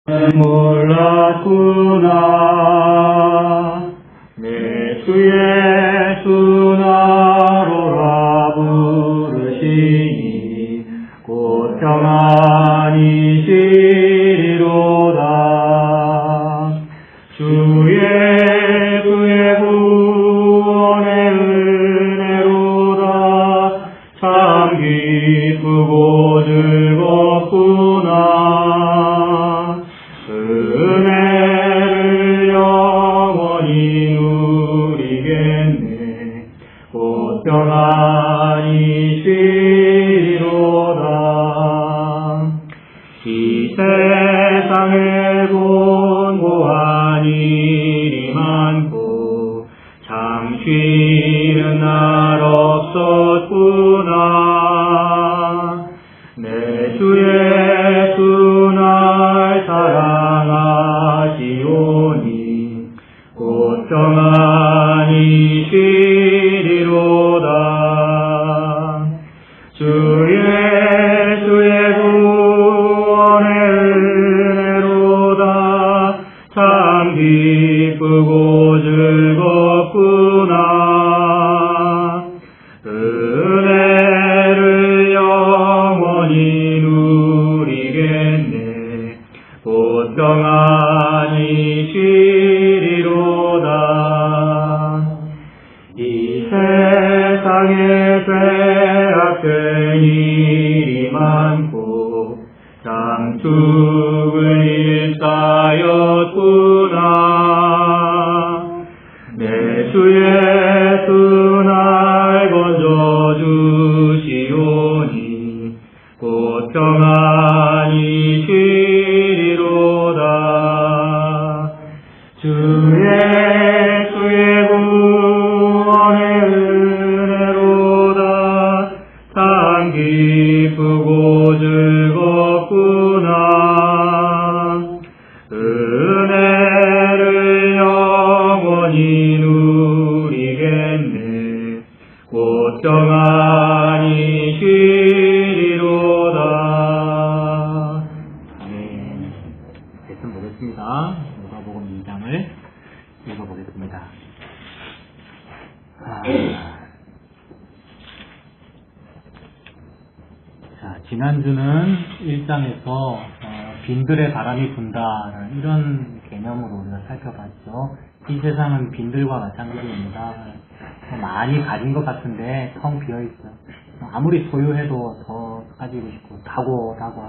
몰랐구나. 내 주 예수 나로라 부르시니 곧 평안히 시리로다. 주 예수의 구원의 은혜로다. 참 기쁘고 즐겁구나. 은혜를 영원히 누리겠네. 곧 평안히 쉬리로다. 이 세상에 곤고한 일이 많고 참 쉬는 날 없었구나. 내 주 예수 날 사랑하시오니 곧 평안히 쉬리로다. 주 예수의 구원의 은혜로다. 참 기쁘고 즐겁구나. 은혜를 영원히 누리겠네. 곧 평안히 쉬리로다. 이 세상에 빼앗긴 일이 많고 참 죽을 일싸였구나. 내 주 예수 날 건져주시오니 곧 평안히 쉬리로다. 주 예수의 구원의 은혜로다. 참 기쁘고 즐겁구나. 은혜를 영원히 누리겠네. 곧 평안히 쉬리로다. 아멘. 말씀 보겠습니다. 누가복음 2장을 읽어보겠습니다. 자, 지난주는 1장에서 빈들의 바람이 분다라는 이런 개념으로 우리가 살펴봤죠. 이 세상은 빈들과 마찬가지입니다. 많이 가진 것 같은데 텅 비어있어요. 아무리 소유해도 더 가지고 싶고 다고 하고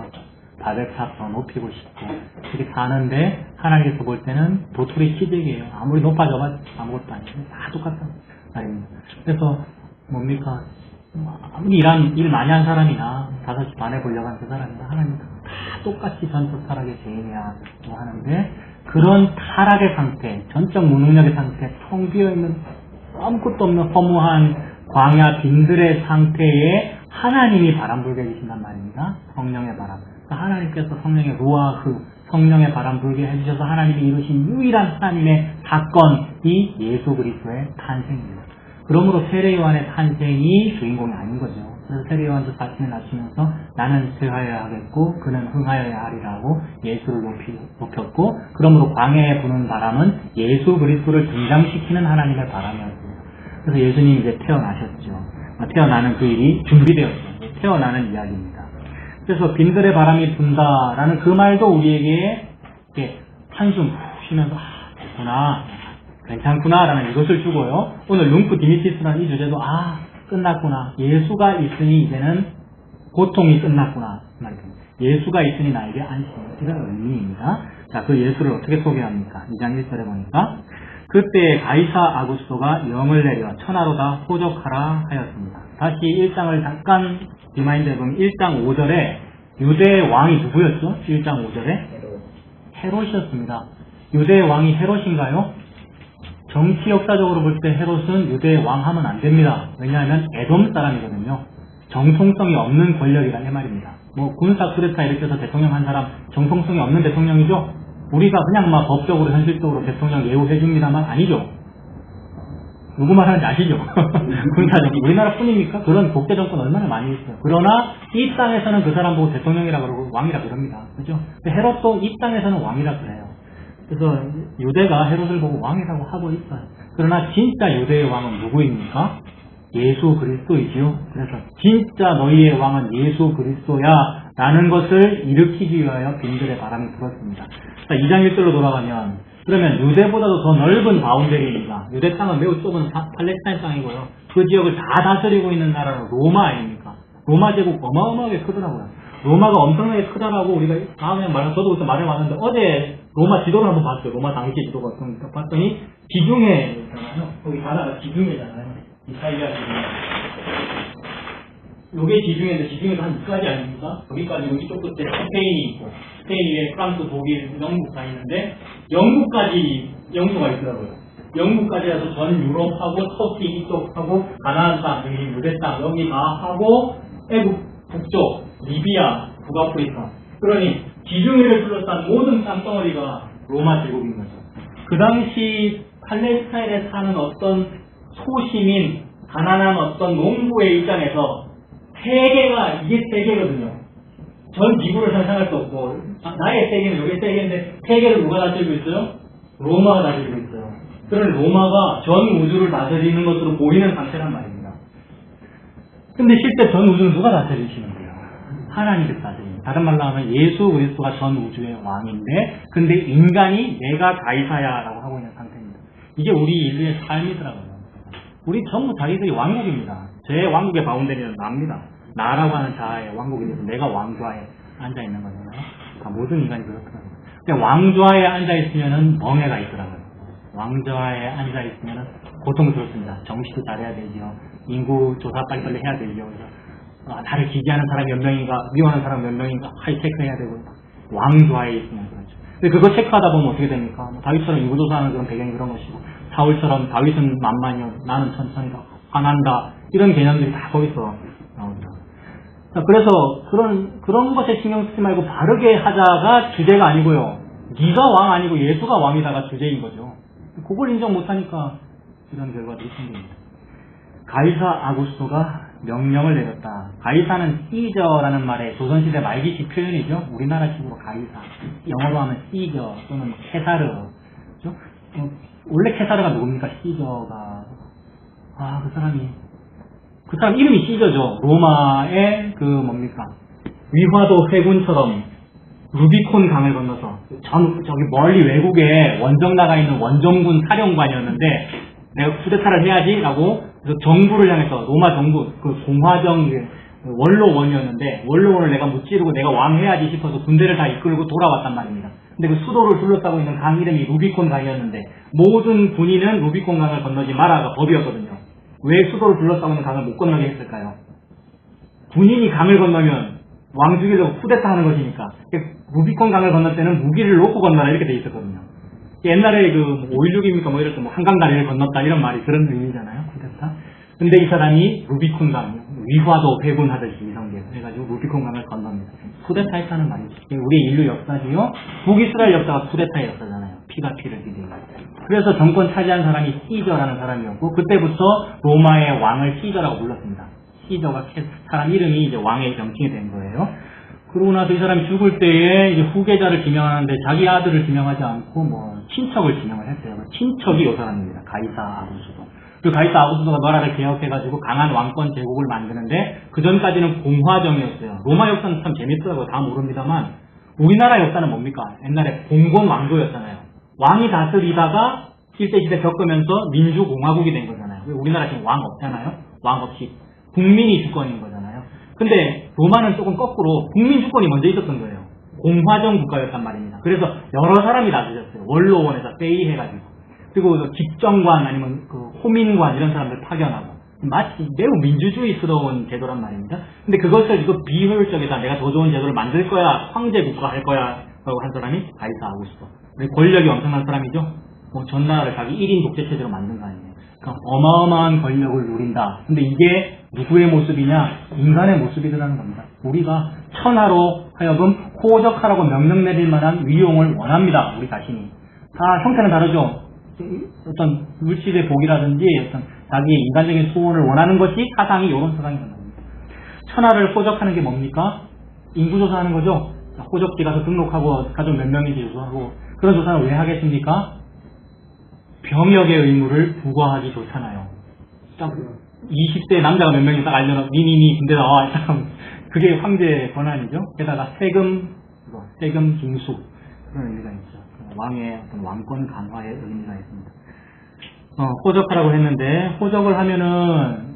바벨탑 더 높이고 싶고 이렇게 사는데 하나님께서 볼 때는 도토리 키재기예요. 아무리 높아져봐 아무것도 아니고 다 똑같은 말입니다. 그래서 뭡니까? 아무리 일 많이 한 사람이나 5시 반에 보려고 하는 그 사람이나 하나님 다 똑같이 전적 타락의 죄인이라고 하는데 그런 타락의 상태, 전적 무능력의 상태, 텅 비어있는 아무것도 없는 허무한 광야 빈들의 상태에 하나님이 바람 불게 해주신단 말입니다. 성령의 바람. 하나님께서 성령의 루아흐, 성령의 바람 불게 해주셔서 하나님이 이루신 유일한 하나님의 사건이 예수 그리스도의 탄생입니다. 그러므로 세례 요한의 탄생이 주인공이 아닌 거죠. 그래서 세례 요한도 자신을 낮추면서 나는 쇠하여야 하겠고 그는 흥하여야 하리라고 예수를 높였고 그러므로 광야에 부는 바람은 예수 그리스도를 등장시키는 하나님의 바람이었습니다. 그래서 예수님이 이제 태어나셨죠. 태어나는 그 일이 준비되었죠. 태어나는 이야기입니다. 그래서 빈들의 바람이 분다라는 그 말도 우리에게 이렇게 한숨 쉬면서 됐구나, 괜찮구나 라는 이것을 주고요. 오늘 룸프 디미티스라는 이 주제도 끝났구나. 예수가 있으니 이제는 고통이 끝났구나 말입니다. 예수가 있으니 나에게 안심. 이런 의미입니다. 자, 그 예수를 어떻게 소개합니까? 2장 1절에 보니까 그때 가이사 아구스토가 영을 내려 천하로 다 호적하라 하였습니다. 다시 1장을 잠깐 리마인드 해보면 1장 5절에 유대의 왕이 누구였죠? 1장 5절에 헤롯이었습니다. 유대의 왕이 헤롯인가요? 정치 역사적으로 볼 때 헤롯은 유대의 왕 하면 안 됩니다. 왜냐하면 에돔 사람이거든요. 정통성이 없는 권력이라 이 말입니다. 군사 쿠데타 일으켜서 대통령 한 사람 정통성이 없는 대통령이죠? 우리가 그냥 법적으로 현실적으로 대통령 예우해줍니다만 아니죠. 누구 말하는지 아시죠? 군사정권. 우리나라 뿐입니까? 그런 독재 정권 얼마나 많이 있어요. 그러나 이 땅에서는 그 사람 보고 대통령이라 그러고 왕이라 그럽니다. 그죠? 헤롯도 이 땅에서는 왕이라 그래요. 그래서 유대가 헤롯을 보고 왕이라고 하고 있어요. 그러나 진짜 유대의 왕은 누구입니까? 예수 그리스도이지요. 그래서 진짜 너희의 왕은 예수 그리스도야 라는 것을 일으키기 위하여 빈들의 바람이 불었습니다. 자, 2장 1절로 돌아가면 그러면 유대보다도 더 넓은 바운더리입니다. 유대 땅은 매우 좁은 팔레스타인 땅이고요. 그 지역을 다 다스리고 있는 나라는 로마 아닙니까? 로마 제국 어마어마하게 크더라고요. 로마가 엄청나게 크다라고 우리가 다음에 저도 그때 말해봤는데 어제 로마 지도를 한번 봤어요. 로마 당시 지도가 봤더니 지중해잖아요. 거기 바다가 지중해잖아요. 이탈리아 지중해. 요게 지중해인데 지중해가 한 2까지 아닙니까? 여기까지 이쪽 끝에 스페인이 있고 스페인 위에 프랑스, 독일, 영국 가 있는데 영국가 있더라고요. 영국까지 해서 전 유럽하고 터키 이쪽하고 가나안 땅, 여기 유대 땅 여기 다 하고 애국 북쪽, 리비아, 북아프리카. 그러니 지중해를 둘러싼 모든 땅덩어리가 로마 제국인 거죠. 그 당시 팔레스타인에 사는 어떤 소시민, 가난한 어떤 농부의 입장에서 이게 세계거든요. 전 지구를 상상할 수 없고, 나의 세계는 여기 세계인데, 세계를 누가 다스리고 있어요? 로마가 다스리고 있어요. 그런 로마가 전 우주를 다스리는 것으로 보이는 상태란 말입니다. 근데 실제 전 우주는 누가 다스리시는 거예요? 하나님께서 다스립니다. 다른 말로 하면 예수 그리스도가 전 우주의 왕인데, 근데 인간이 내가 가이사야라고 하고 있는 상태입니다. 이게 우리 인류의 삶이더라고요. 우리 전부 자기들이 왕국입니다. 제 왕국의 바운더리는 나입니다. 나라고 하는 자아의 왕국이 돼서 내가 왕좌에 앉아있는 거잖아요. 모든 인간이 그렇더라고요. 근데 왕좌에 앉아있으면은 멍해가 있더라고요. 왕좌에 앉아있으면은 고통스럽습니다. 정시도 잘해야 되죠. 인구 조사 빨리빨리 해야 되죠. 그래서 나를 지지하는 사람이 몇 명인가, 미워하는 사람 몇 명인가 체크해야 되고, 왕좌에 있으면 그렇죠. 근데 그거 체크하다 보면 어떻게 됩니까? 다윗처럼 인구 조사하는 그런 배경이 그런 것이고, 사울처럼 다윗은 만만이요, 나는 천천히다, 화난다, 이런 개념들이 다 거기서 나옵니다. 그래서 그런 것에 신경 쓰지 말고 바르게 하자가 주제가 아니고요. 네가 왕 아니고 예수가 왕이다가 주제인 거죠. 그걸 인정 못하니까 이런 결과들이 생깁니다. 가이사 아구스토가 명령을 내렸다. 가이사는 시저라는 말의 조선시대 말기식 표현이죠. 우리나라식으로 가이사, 영어로 하면 시저 또는 케사르. 그렇죠? 원래 케사르가 누굽니까? 시저가 그 사람 이름이 시저죠. 로마의 뭡니까? 위화도 회군처럼 루비콘 강을 건너서 저기 멀리 외국에 원정 나가 있는 원정군 사령관이었는데 내가 쿠데타를 해야지라고 그래서 정부를 향해서 로마 정부 그 공화정 원로원이었는데 원로원을 내가 무찌르고 내가 왕 해야지 싶어서 군대를 다 이끌고 돌아왔단 말입니다. 근데 그 수도를 둘러싸고 있는 강 이름이 루비콘 강이었는데 모든 군인은 루비콘 강을 건너지 마라가 법이었거든요. 왜 수도를 둘러싸고 있는 강을 못 건너게 했을까요? 군인이 강을 건너면 왕 죽이려고 쿠데타 하는 것이니까 루비콘 강을 건널 때는 무기를 놓고 건너라 이렇게 돼 있었거든요. 옛날에 5.16입니까 이럴 때 한강 다리를 건넜다 이런 말이 그런 의미잖아요. 쿠데타. 근데 이 사람이 루비콘 강 위화도 회군하듯이 이성계에서 해가지고 루비콘 강을 건넙니다. 쿠데타 했다는 말이죠. 우리의 인류 역사지요. 북이스라엘 역사가 쿠데타의 역사잖아요. 피가 피를 기대고. 그래서 정권 차지한 사람이 시저라는 사람이었고 그때부터 로마의 왕을 시저라고 불렀습니다. 시저가 사람 이름이 이제 왕의 명칭이 된 거예요. 그러고 나서 이 사람이 죽을 때에 이제 후계자를 지명하는데 자기 아들을 지명하지 않고 친척을 지명을 했어요. 친척이 이 사람입니다. 가이사 아구스도. 그 가이사 아구스도가 나라를 개혁해가지고 강한 왕권 제국을 만드는데 그 전까지는 공화정이었어요. 로마 역사는 참 재밌더라고요. 다 모릅니다만 우리나라 역사는 뭡니까? 옛날에 공공 왕조였잖아요. 왕이 다스리다가 일대시대 겪으면서 민주공화국이 된 거잖아요. 우리나라 지금 왕 없잖아요. 왕 없이 국민이 주권인 거잖아요. 근데 로마는 조금 거꾸로 국민 주권이 먼저 있었던 거예요. 공화정 국가였단 말입니다. 그래서 여러 사람이 다스렸어요. 원로원에서 회의해가지고 그리고 집정관 아니면 호민관 이런 사람들 파견하고 마치 매우 민주주의스러운 제도란 말입니다. 근데 그것을 이거 비효율적이다. 내가 더 좋은 제도를 만들 거야. 황제 국가 할 거야. 라고 한 사람이 가이사 아구스토. 권력이 엄청난 사람이죠. 전 나라를 자기 1인 독재 체제로 만든 거 아니에요. 그러니까 어마어마한 권력을 누린다. 근데 이게 누구의 모습이냐? 인간의 모습이라는 겁니다. 우리가 천하로 하여금 호적하라고 명령 내릴 만한 위용을 원합니다. 우리 자신이. 다 형태는 다르죠. 어떤 물질의 복이라든지 어떤 자기의 인간적인 소원을 원하는 것이 사상이 이런 사상이란 말입니다. 천하를 호적하는 게 뭡니까? 인구조사하는 거죠. 호적지 가서 등록하고 가족 몇 명인지 조사하고 그런 조사는 왜 하겠습니까? 병역의 의무를 부과하기 좋잖아요. 딱 20세 남자가 몇 명이 딱 알면 니니니 군대 나와. 그게 황제의 권한이죠. 게다가 세금 징수 그런 의미가 있죠. 왕의 어떤 왕권 강화의 의미가 있습니다. 호적하라고 했는데 호적을 하면은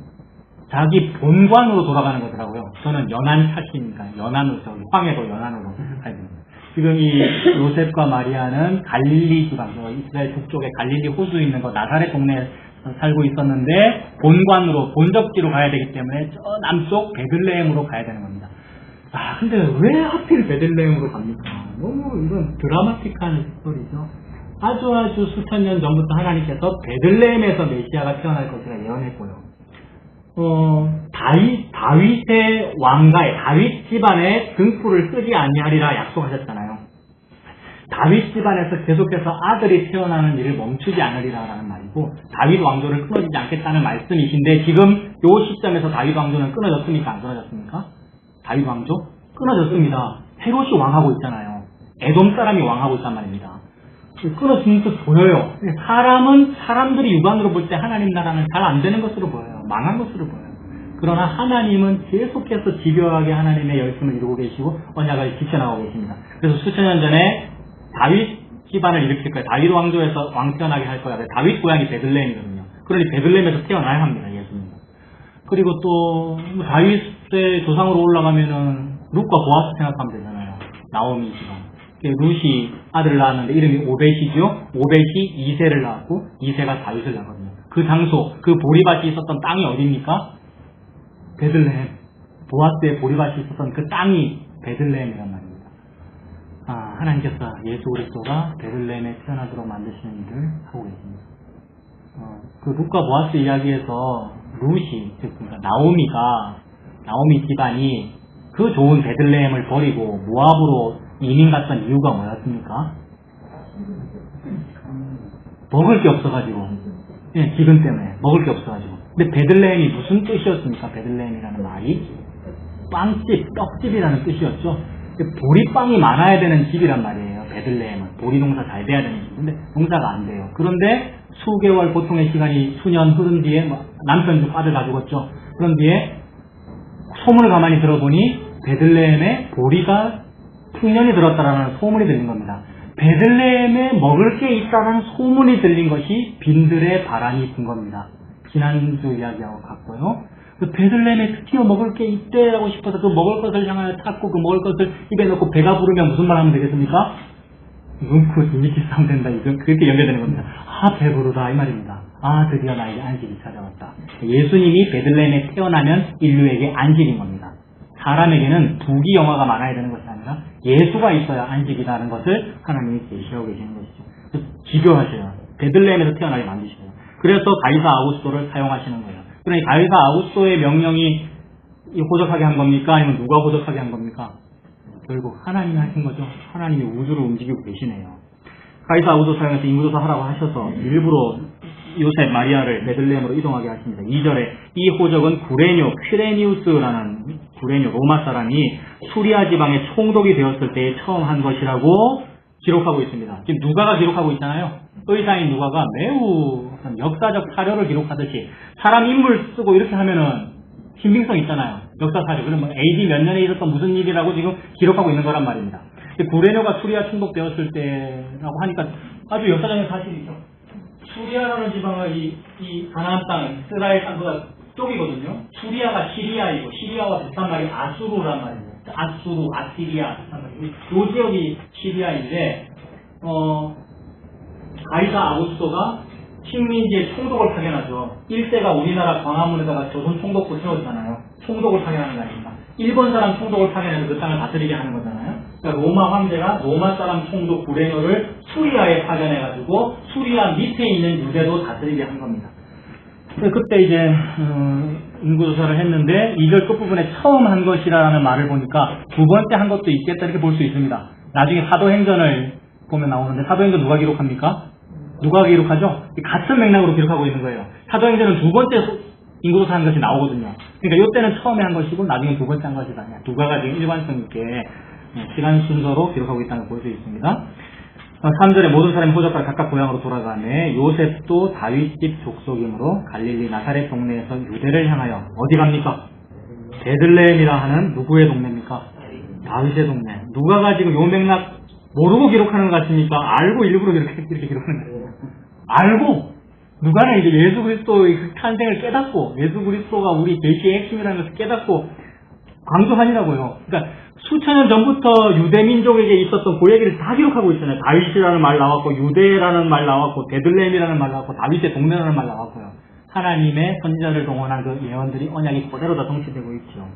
자기 본관으로 돌아가는 거더라고요. 저는 연안 차시니까 연안으로 황해도 연안으로 가야 됩니다. 지금 이 요셉과 마리아는 갈릴리 지방, 이스라엘 북쪽에 갈릴리 호수 있는 거 나사렛 동네에 살고 있었는데 본관으로 본적지로 가야 되기 때문에 저 남쪽 베들레헴으로 가야 되는 겁니다. 아 근데 왜 하필 베들레헴으로 갑니까? 너무 이건 드라마틱한 스토리죠. 아주 수천 년 전부터 하나님께서 베들레헴에서 메시아가 태어날 것이라 예언했고요. 다윗의 왕가에 다윗 집안에 등불을 끄지 아니하리라 약속하셨잖아요. 다윗 집안에서 계속해서 아들이 태어나는 일을 멈추지 않으리라라는 말이고 다윗 왕조를 끊어지지 않겠다는 말씀이신데 지금 요 시점에서 다윗 왕조는 끊어졌습니까? 안 끊어졌습니까? 다윗 왕조? 끊어졌습니다. 헤롯이 왕하고 있잖아요. 에돔 사람이 왕하고 있단 말입니다. 끊어지는 듯 보여요. 사람들이 육안으로 볼 때 하나님 나라는 잘 안 되는 것으로 보여요. 망한 것으로 보여요. 그러나 하나님은 계속해서 집요하게 하나님의 열심을 이루고 계시고 언약을 지켜나가고 계십니다. 그래서 수천 년 전에 다윗 집안을 일으킬 거예요. 다윗 왕조에서 왕 태어나게 할 거야. 다윗 고향이 베들레헴이거든요. 그러니 베들레헴에서 태어나야 합니다. 예수님. 그리고 또 다윗의 조상으로 올라가면은 룻과 보아스 생각하면 되잖아요. 나오미 집안. 룻이 아들을 낳았는데 이름이 오벳이죠. 오벳이 이새를 낳았고 이새가 다윗을 낳거든요. 그 장소, 그 보리밭이 있었던 땅이 어디입니까? 베들레헴. 보아스의 보리밭이 있었던 그 땅이 베들레헴이란 말입니다. 하나님께서 예수 그리스도가 베들레헴에 태어나도록 만드시는 일을 하고 계십니다. 그 룻과 보아스 이야기에서 룻이, 즉 나오미 집안이 그 좋은 베들레헴을 버리고 모압으로 이민 갔던 이유가 뭐였습니까? 먹을 게 없어가지고. 예, 기근 때문에 먹을 게 없어가지고. 근데 베들레헴이 무슨 뜻이었습니까? 베들레헴이라는 말이 빵집, 떡집이라는 뜻이었죠. 보리빵이 많아야 되는 집이란 말이에요. 베들레헴은 보리 농사 잘 돼야 되는 집. 근데 농사가 안 돼요. 그런데 수개월 보통의 시간이 수년 흐른 뒤에 남편 중 아들 다 죽었죠. 그런 뒤에 소문을 가만히 들어보니 베들레헴에 보리가 풍년이 들었다라는 소문이 들린 겁니다. 베들레헴에 먹을 게 있다는 소문이 들린 것이 빈들의 바람이 분 겁니다. 지난주 이야기하고 같고요. 그 베들레헴에 드디어 먹을 게 있대라고 싶어서 그 먹을 것을 향하여 찾고 그 먹을 것을 입에 넣고 배가 부르면 무슨 말 하면 되겠습니까? 눈코 진지치 싸움 된다. 그렇게 연결되는 겁니다. 배부르다 이 말입니다. 드디어 나에게 안식이 찾아왔다. 예수님이 베들레헴에 태어나면 인류에게 안식인 겁니다. 사람에게는 부귀영화가 많아야 되는 것이 아니라 예수가 있어야 안식이라는 것을 하나님이 제시하고 계시는 것이죠. 그래서 집요하셔요. 베들레헴에서 태어나게 만드시고요. 그래서 가이사 아우구스토를 사용하시는 거예요. 그러니 가이사 아우구스토의 명령이 호적하게 한 겁니까? 아니면 누가 호적하게 한 겁니까? 결국 하나님이 하신 거죠. 하나님이 우주를 움직이고 계시네요. 가이사 아우구스토 사용해서 인구조사 하라고 하셔서 일부러 요셉 마리아를 베들레헴으로 이동하게 하십니다. 2절에 이 호적은 퀴레니우스라는 로마 사람이 수리아 지방의 총독이 되었을 때에 처음 한 것이라고 기록하고 있습니다. 지금 누가가 기록하고 있잖아요. 의사인 누가가 매우 역사적 사료를 기록하듯이 사람 인물 쓰고 이렇게 하면은 신빙성 있잖아요. 역사 사료. 그러면 AD 몇 년에 있었던 무슨 일이라고 지금 기록하고 있는 거란 말입니다. 구레뇨가 수리아 총독 되었을 때라고 하니까 아주 역사적인 사실이죠. 수리아라는 지방은 이 가나안 땅, 이스라엘 땅보다 쪽이거든요. 수리아가 시리아이고 시리아와 비슷한 말이 아수르란 말이에요. 아수르, 아시리아 비슷한 말이고 이 지역이 시리아인데 가이사 아우구스토가 식민지의 총독을 파견하죠. 일제가 우리나라 광화문에다가 조선 총독부 세웠잖아요. 총독을 파견하는 날입니다. 일본 사람 총독을 파견해서 그 땅을 다스리게 하는 거잖아요. 그러니까 로마 황제가 로마 사람 총독 구레뇨를 수리아에 파견해가지고 수리아 밑에 있는 유대도 다스리게 한 겁니다. 그때 이제 인구조사를 했는데 2절 끝부분에 처음 한 것이라는 말을 보니까 두 번째 한 것도 있겠다 이렇게 볼 수 있습니다. 나중에 사도행전을 보면 나오는데 사도행전 누가 기록합니까? 누가 기록하죠? 같은 맥락으로 기록하고 있는 거예요. 사도행전은 두 번째 인구로서 한 것이 나오거든요. 그러니까 이때는 처음에 한 것이고 나중에 두 번째 한 것이 아니야. 누가가 지금 일관성 있게 시간 순서로 기록하고 있다는 걸 볼 수 있습니다. 3절에 모든 사람이 호적과 각각 고향으로 돌아가네 요셉도 다윗집 족속이므로 갈릴리 나사렛 동네에서 유대를 향하여 어디 갑니까? 베들레헴이라 하는 누구의 동네입니까? 다윗의 동네. 누가가 지금 요 맥락 모르고 기록하는 것 같습니까? 알고 일부러 이렇게 기록하는 거예요. 알고 누가는 이제 예수 그리스도의 그 탄생을 깨닫고 예수 그리스도가 우리 계시의 핵심이라는 것을 깨닫고 강조하니라고요. 그러니까 수천 년 전부터 유대 민족에게 있었던 그 얘기를 다 기록하고 있잖아요. 다윗이라는 말 나왔고 유대라는 말 나왔고 베들레헴이라는 말 나왔고 다윗의 동네라는 말 나왔고요. 하나님의 선지자를 동원한 그 예언들이 언약이 그대로 다 성취되고 있죠.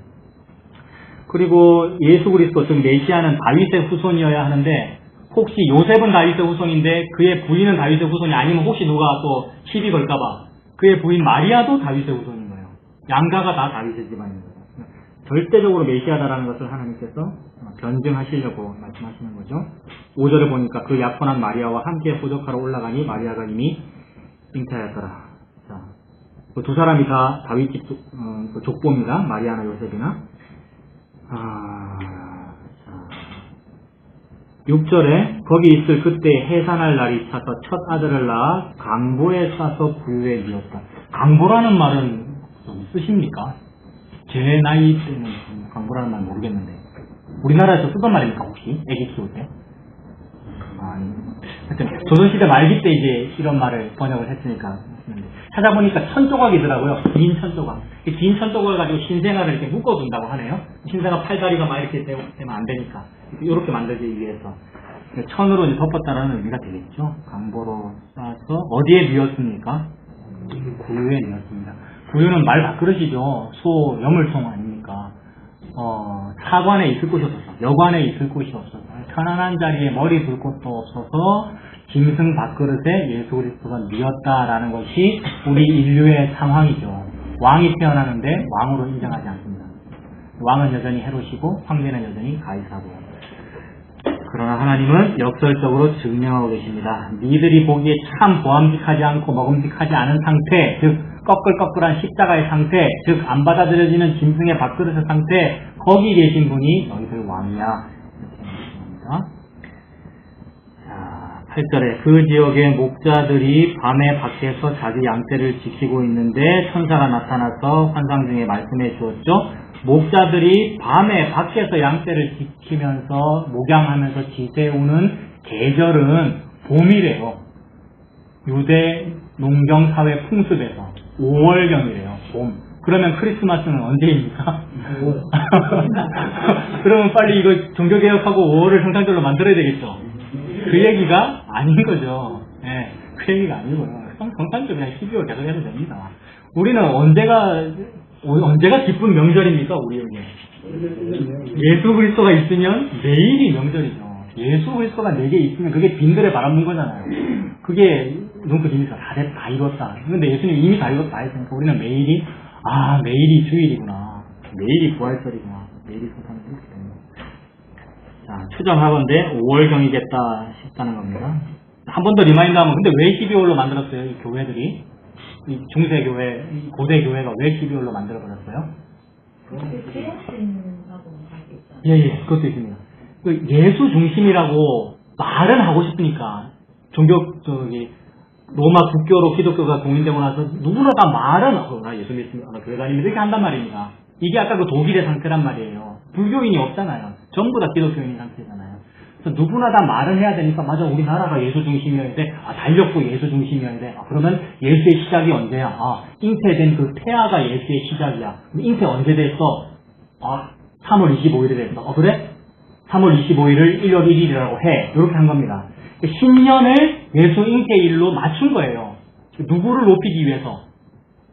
그리고 예수 그리스도 즉 메시아는 다윗의 후손이어야 하는데 혹시 요셉은 다윗의 후손인데 그의 부인은 다윗의 후손이 아니면 혹시 누가 또 시비 걸까봐 그의 부인 마리아도 다윗의 후손인 거예요. 양가가 다 다윗의 집안인 거예요. 절대적으로 메시아다라는 것을 하나님께서 변증하시려고 말씀하시는 거죠. 5절에 보니까 그 약혼한 마리아와 함께 호적하러 올라가니 마리아가 이미 잉태하였더라. 자, 그 두 사람이 다 다윗집 족보입니다. 마리아나 요셉이나. 6절에 거기 있을 그때 해산할 날이 차서 첫 아들을 낳아 강보에 싸서 부유에 누웠다. 강보라는 말은 좀 쓰십니까? 제 나이 때는 강보라는 말 모르겠는데 우리나라에서 쓰던 말입니까 혹시? 애기 키울 때? 하여튼 조선시대 말기 때 이제 이런 말을 번역을 했으니까 찾아보니까 천조각이더라고요. 긴 천조각. 긴 천조각을 가지고 신생아를 이렇게 묶어둔다고 하네요. 신생아 팔다리가 막 이렇게 되면 안 되니까 이렇게 만들기 위해서 천으로 이제 덮었다라는 의미가 되겠죠. 강보로 싸서 어디에 뉘었습니까? 구유에 뉘었습니다. 구유는 말 밥그릇이죠. 소 여물통 아닙니까? 사관에 있을 곳이 없어서 여관에 있을 곳이 없어서 편안한 자리에 머리 둘 곳도 없어서 짐승 밥그릇에 예수 그리스도가 뉘었다라는 것이 우리 인류의 상황이죠. 왕이 태어나는데 왕으로 인정하지 않습니다. 왕은 여전히 헤롯이고 황제는 여전히 가이사고요. 그러나 하나님은 역설적으로 증명하고 계십니다. 니들이 보기에 참 보암직하지 않고 먹음직하지 않은 상태, 즉 꺼끌꺼끌한 십자가의 상태, 즉 안 받아들여지는 짐승의 밥그릇의 상태, 거기 계신 분이 너희들 왕이야. 이렇게 말씀합니다. 자, 8절에 그 지역의 목자들이 밤에 밖에서 자기 양떼를 지키고 있는데 천사가 나타나서 환상 중에 말씀해 주었죠. 목자들이 밤에 밖에서 양떼를 지키면서 목양하면서 지새우는 계절은 봄이래요. 유대 농경 사회 풍습에서 5월경이래요. 봄. 그러면 크리스마스는 언제입니까? 그러면 빨리 이거 종교개혁하고 5월을 성탄절로 만들어야 되겠죠. 그 얘기가 아닌 거죠. 네, 그 얘기가 아니고요. 성탄절 그냥 12월 계속 해도 됩니다. 우리는 언제가 기쁜 명절입니까? 우리에게 예수 그리스도가 있으면 매일이 명절이죠. 예수 그리스도가 내게 있으면 그게 빈들에 바라본 거잖아요. 그게 눈코 재밌어. 다 이뤘다. 근데 예수님 이미 다 이뤘다 했으니까 우리는 매일이 매일이 주일이구나. 매일이 부활절이구나. 매일이 성탄절 이렇게 됩니다. 자, 추정하건대 5월경이겠다 싶다는 겁니다. 한 번 더 리마인드하면 근데 왜 12월로 만들었어요? 이 교회들이? 이 중세교회, 이 고대교회가 왜 12월로 만들어버렸어요? 예, 그것도 있습니다. 예수 중심이라고 말은 하고 싶으니까, 로마 국교로 기독교가 공인되고 나서 누구나 다 말은, 나 예수 믿습니다. 나 교회 다닙니다. 이렇게 한단 말입니다. 이게 아까 그 독일의 상태란 말이에요. 불교인이 없잖아요. 전부 다 기독교인인 상태잖아요. 그래서 누구나 다 말을 해야 되니까, 맞아, 우리나라가 예수 중심이어야 돼. 달렸고 예수 중심이어야 돼. 그러면 예수의 시작이 언제야? 잉태된 그 태아가 예수의 시작이야. 잉태 언제 됐어? 3월 25일에 됐어. 그래? 3월 25일을 1월 1일이라고 해. 이렇게 한 겁니다. 신년을 예수 잉태일로 맞춘 거예요. 누구를 높이기 위해서?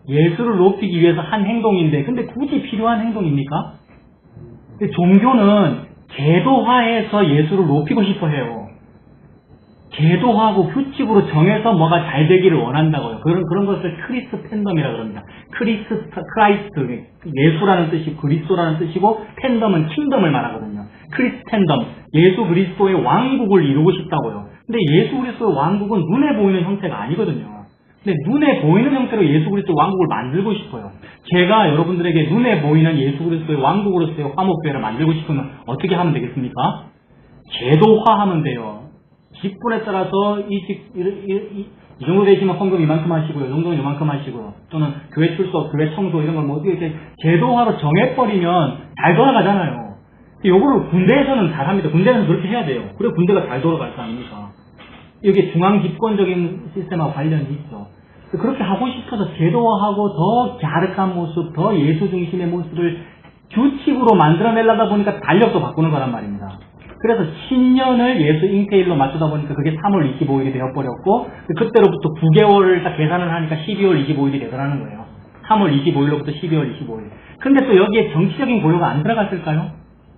예수를 높이기 위해서 한 행동인데, 근데 굳이 필요한 행동입니까? 종교는 제도화해서 예수를 높이고 싶어 해요. 제도화하고 규칙으로 정해서 뭐가 잘 되기를 원한다고요. 그런 것을 크리스 팬덤이라고 그럽니다. 크라이스트, 예수라는 뜻이 그리스도라는 뜻이고 팬덤은 킹덤을 말하거든요. 크리스텐덤, 예수 그리스도의 왕국을 이루고 싶다고요. 근데 예수 그리스도의 왕국은 눈에 보이는 형태가 아니거든요. 근데 눈에 보이는 형태로 예수 그리스도의 왕국을 만들고 싶어요. 제가 여러분들에게 눈에 보이는 예수 그리스도의 왕국으로서의 화목교회를 만들고 싶으면 어떻게 하면 되겠습니까? 제도화하면 돼요. 직분에 따라서 이 정도 되시면 헌금 이만큼 하시고요. 이 정도는 이만큼 하시고요. 또는 교회 출석, 교회 청소 이런 걸 뭐 어떻게 이렇게 제도화로 정해버리면 잘 돌아가잖아요. 요거를 군대에서는 잘합니다. 군대에서는 그렇게 해야 돼요. 그래 군대가 잘 돌아갈 거 아닙니까? 이게 중앙 집권적인 시스템하고 관련이 있죠. 그렇게 하고 싶어서 제도화하고 더 갸륵한 모습, 더 예수 중심의 모습을 규칙으로 만들어내려다 보니까 달력도 바꾸는 거란 말입니다. 그래서 신년을 예수 잉태일로 맞추다 보니까 그게 3월 25일이 되어버렸고 그때로부터 9개월을 딱 계산을 하니까 12월 25일이 되더라는 거예요. 3월 25일로부터 12월 25일. 근데 또 여기에 정치적인 고려가 안 들어갔을까요?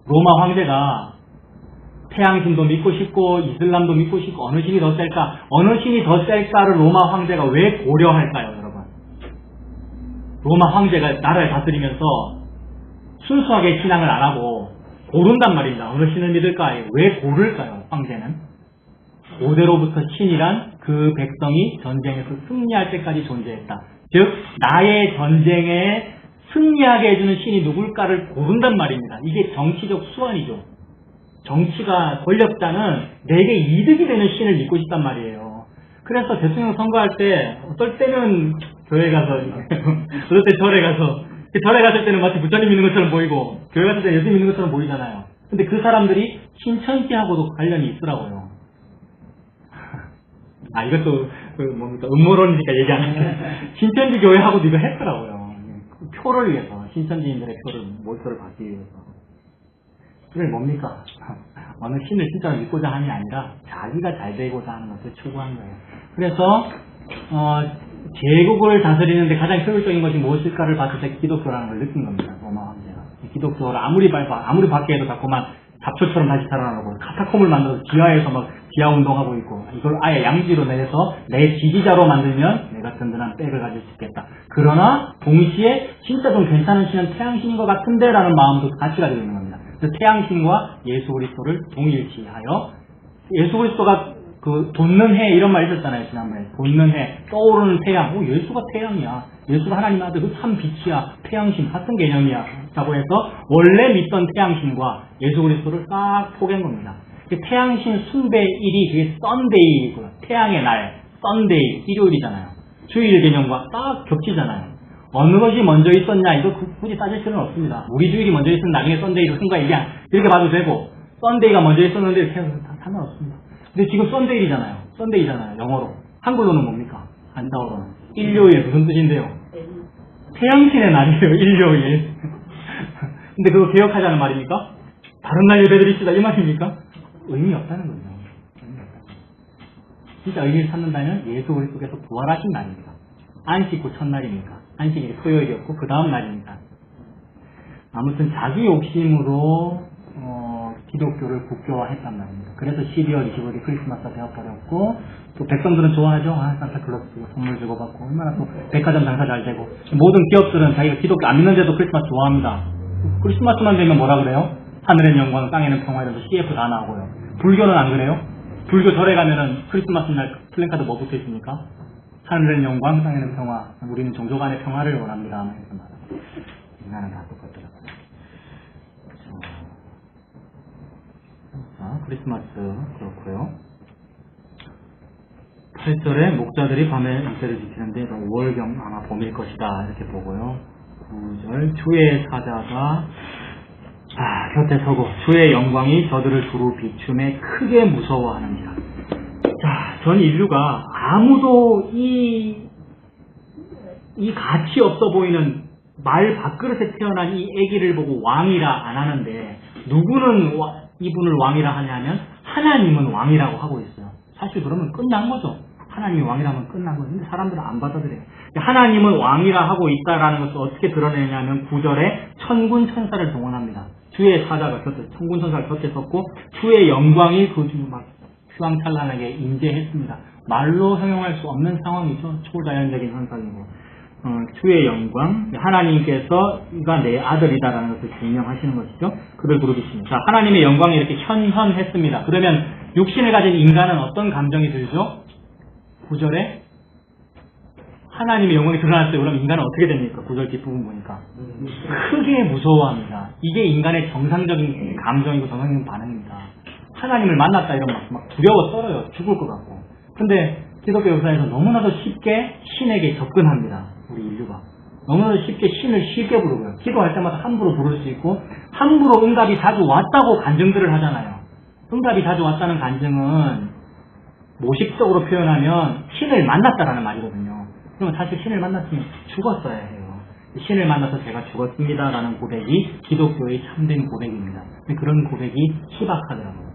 로마 황제가 태양신도 믿고 싶고 이슬람도 믿고 싶고 어느 신이 더 셀까? 어느 신이 더 셀까를 로마 황제가 왜 고려할까요, 여러분? 로마 황제가 나라를 다스리면서 순수하게 신앙을 안 하고 고른단 말입니다. 어느 신을 믿을까? 왜 고를까요, 황제는? 고대로부터 신이란 그 백성이 전쟁에서 승리할 때까지 존재했다. 즉, 나의 전쟁에 승리하게 해주는 신이 누굴까를 고른단 말입니다. 이게 정치적 수완이죠. 정치가 권력자는 내게 이득이 되는 신을 믿고 싶단 말이에요. 그래서 대통령 선거할 때 어떨 때는 교회 가서 어떨 때 절에 가서 절에 갔을 때는 마치 부처님 믿는 것처럼 보이고 교회 갔을 때 예수 믿는 것처럼 보이잖아요. 근데 그 사람들이 신천지하고도 관련이 있더라고요. 이것도 뭡니까 음모론이니까 얘기 안 할게요. 신천지 교회하고도 이거 했더라고요. 표를 위해서 신천지인들의 몰표를 받기 위해서. 그게 뭡니까? 어느 신을 진짜로 믿고자 하는 게 아니라 자기가 잘 되고자 하는 것을 추구한 거예요. 그래서 제국을 다스리는데 가장 효율적인 것이 무엇일까를 봤을 때 기독교라는 걸 느낀 겁니다. 로마 황제가. 기독교를 아무리 밖에 해도 자꾸만 잡초처럼 다시 살아나고 카타콤을 만들어서 지하에서 막 지하 운동하고 있고 이걸 아예 양지로 내서 내 지지자로 만들면 내가 든든한 백을 가질 수 있겠다. 그러나 동시에 진짜 좀 괜찮은 신은 태양신인 것 같은데 라는 마음도 같이 가지고 있는 겁니다. 그래서 태양신과 예수 그리스도를 동일시하여 예수 그리스도가 돋는 해 이런 말 있었잖아요. 지난번에 돋는 해 떠오르는 태양. 예수가 태양이야. 예수가 하나님 아들 참 빛이야. 태양신 같은 개념이야 라고 해서 원래 믿던 태양신과 예수 그리스도를 싹 포개한 겁니다. 태양신 숭배일이 그게 썬데이이고요. 태양의 날 썬데이 일요일이잖아요. 주일 개념과 딱 겹치잖아요. 어느 것이 먼저 있었냐 이거 굳이 따질 필요는 없습니다. 우리 주일이 먼저 있으면 나중에 썬데이로 쓴 거야 이렇게 봐도 되고 썬데이가 먼저 있었는데 이렇게 해서 다 상관없습니다. 근데 지금 썬데이잖아요. 썬데이잖아요. 영어로. 한글로는 뭡니까? 한자어로는. 일요일 무슨 뜻인데요? 태양신의 날이에요. 일요일. 근데 그거 개혁하자는 말입니까? 다른 날 예배드립시다 이 말입니까? 의미 없다는 거죠. 진짜 의미를 찾는다면 예수 그리스도께서 부활하신 날입니다. 안식 후 첫날이니까. 안식일이 토요일이었고 그 다음 날이니까. 아무튼 자기 욕심으로 기독교를 국교화했단 말입니다. 그래서 12월 25일이 크리스마스가 되어버렸고 또 백성들은 좋아하죠. 산타클로스 선물 주고받고 얼마나 또 백화점 장사 잘 되고 모든 기업들은 자기가 기독교 안 믿는데도 크리스마스 좋아합니다. 크리스마스만 되면 뭐라 그래요? 하늘의 영광 땅에는 평화 이러면서 CF 다 나오고요. 불교는 안 그래요? 불교 절에 가면은 크리스마스 날 플랜카드 뭐 붙어 있습니까? 하늘의 영광 땅에는 평화 우리는 종족 간의 평화를 원합니다. 인간은 다 똑같더라고요. 크리스마스 그렇고요. 8절에 목자들이 밤에 임재를 지키는데 5월경 아마 봄일 것이다 이렇게 보고요. 9절 주의 사자가 곁에 서고 주의 영광이 저들을 두루 비춤에 크게 무서워하는지라. 전 인류가 아무도 이 가치 없어 보이는 말 밥그릇에 태어난 이 아기를 보고 왕이라 안 하는데 누구는 이분을 왕이라 하냐면 하나님은 왕이라고 하고 있어요. 사실 그러면 끝난 거죠. 하나님이 왕이라면 끝난 거예요. 근데 사람들은 안 받아들여요. 하나님은 왕이라 하고 있다라는 것을 어떻게 드러내냐면 9절에 천군 천사를 동원합니다. 주의 사자가 천군 천사가 곁에 섰고 주의 영광이 그 중 막 휘황찬란하게 임재했습니다. 말로 형용할 수 없는 상황이죠. 초자연적인 현상이고 주의 영광, 하나님께서 이가 내 아들이다라는 것을 증명하시는 것이죠. 그를 부르짖습니다. 자, 하나님의 영광이 이렇게 현현했습니다. 그러면 육신을 가진 인간은 어떤 감정이 들죠? 9절에 하나님의 영광이 드러났어요. 그럼 인간은 어떻게 됩니까? 9절 뒷부분 보니까 크게 무서워합니다. 이게 인간의 정상적인 감정이고 정상적인 반응입니다. 하나님을 만났다 이러면 막 두려워 떨어요. 죽을 것 같고. 근데 기독교 역사에서 너무나도 쉽게 신에게 접근합니다. 우리 인류가. 너무나도 쉽게 신을 쉽게 부르고요. 기도할 때마다 함부로 부를 수 있고 함부로 응답이 자주 왔다고 간증들을 하잖아요. 응답이 자주 왔다는 간증은 모식적으로 표현하면 신을 만났다라는 말이거든요. 그러면 사실 신을 만났으면 죽었어야 해요. 신을 만나서 제가 죽었습니다라는 고백이 기독교의 참된 고백입니다. 그런 고백이 희박하더라고요.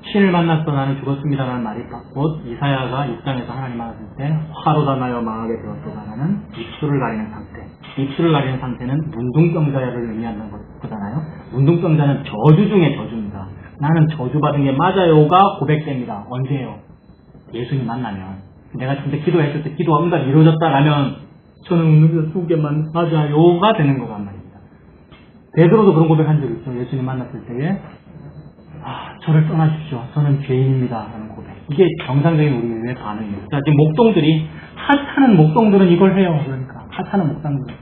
신을 만났어 나는 죽었습니다라는 말이 곧 이사야가 6장에서 하나님 만났을 때 화로다 나여 망하게 되었다라는 입술을 가리는 상태. 입술을 가리는 상태는 문둥병자를 의미하는 거잖아요. 문둥병자는 저주 중에 저주입니다. 나는 저주받은 게 맞아요가 고백됩니다. 언제요? 예수님 만나면. 내가 진짜 기도했을 때 기도가 응답이 이루어졌다라면 저는 웃으면서 죽게만 맞아요가 되는 거란 말입니다. 베드로도 그런 고백한 적이 있죠. 예수님 만났을 때에 저를 떠나십시오. 저는 죄인입니다. 라는 고백. 이게 정상적인 우리의 반응이에요. 자, 지금 목동들이 하찮은 목동들은 이걸 해요. 그러니까 하찮은 목동들은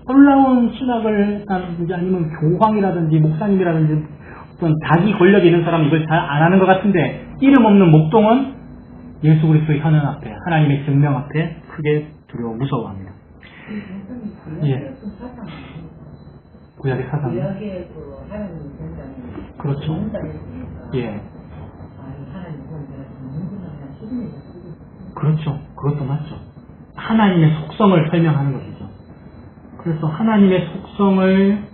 놀라운 신학을 하든지 아니면 교황이라든지 목사님이라든지 어떤 자기 권력이 있는 사람은 이걸 잘 안 하는 것 같은데 이름 없는 목동은 예수 그리스도의 현현 앞에 하나님의 증명 앞에 크게 두려워 무서워합니다. 예. 구약의 사상. 구약의 그 하나님 전장이 그렇죠. 예. 그렇죠. 그것도 맞죠. 하나님의 속성을 설명하는 것이죠. 그래서 하나님의 속성을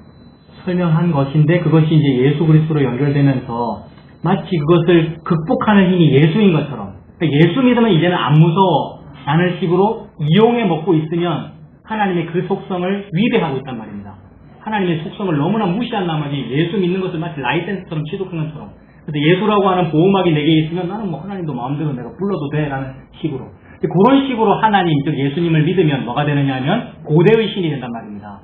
설명한 것인데 그것이 이제 예수 그리스도로 연결되면서 마치 그것을 극복하는 힘이 예수인 것처럼 예수 믿으면 이제는 안 무서워 라는 식으로 이용해 먹고 있으면 하나님의 그 속성을 위배하고 있단 말입니다. 하나님의 속성을 너무나 무시한 나머지 예수 믿는 것을 마치 라이센스처럼 취득한 것처럼 근데 예수라고 하는 보호막이 내게 있으면 나는 뭐 하나님도 마음대로 내가 불러도 돼 라는 식으로 그런 식으로 하나님 즉 예수님을 믿으면 뭐가 되느냐 하면 고대의 신이 된단 말입니다.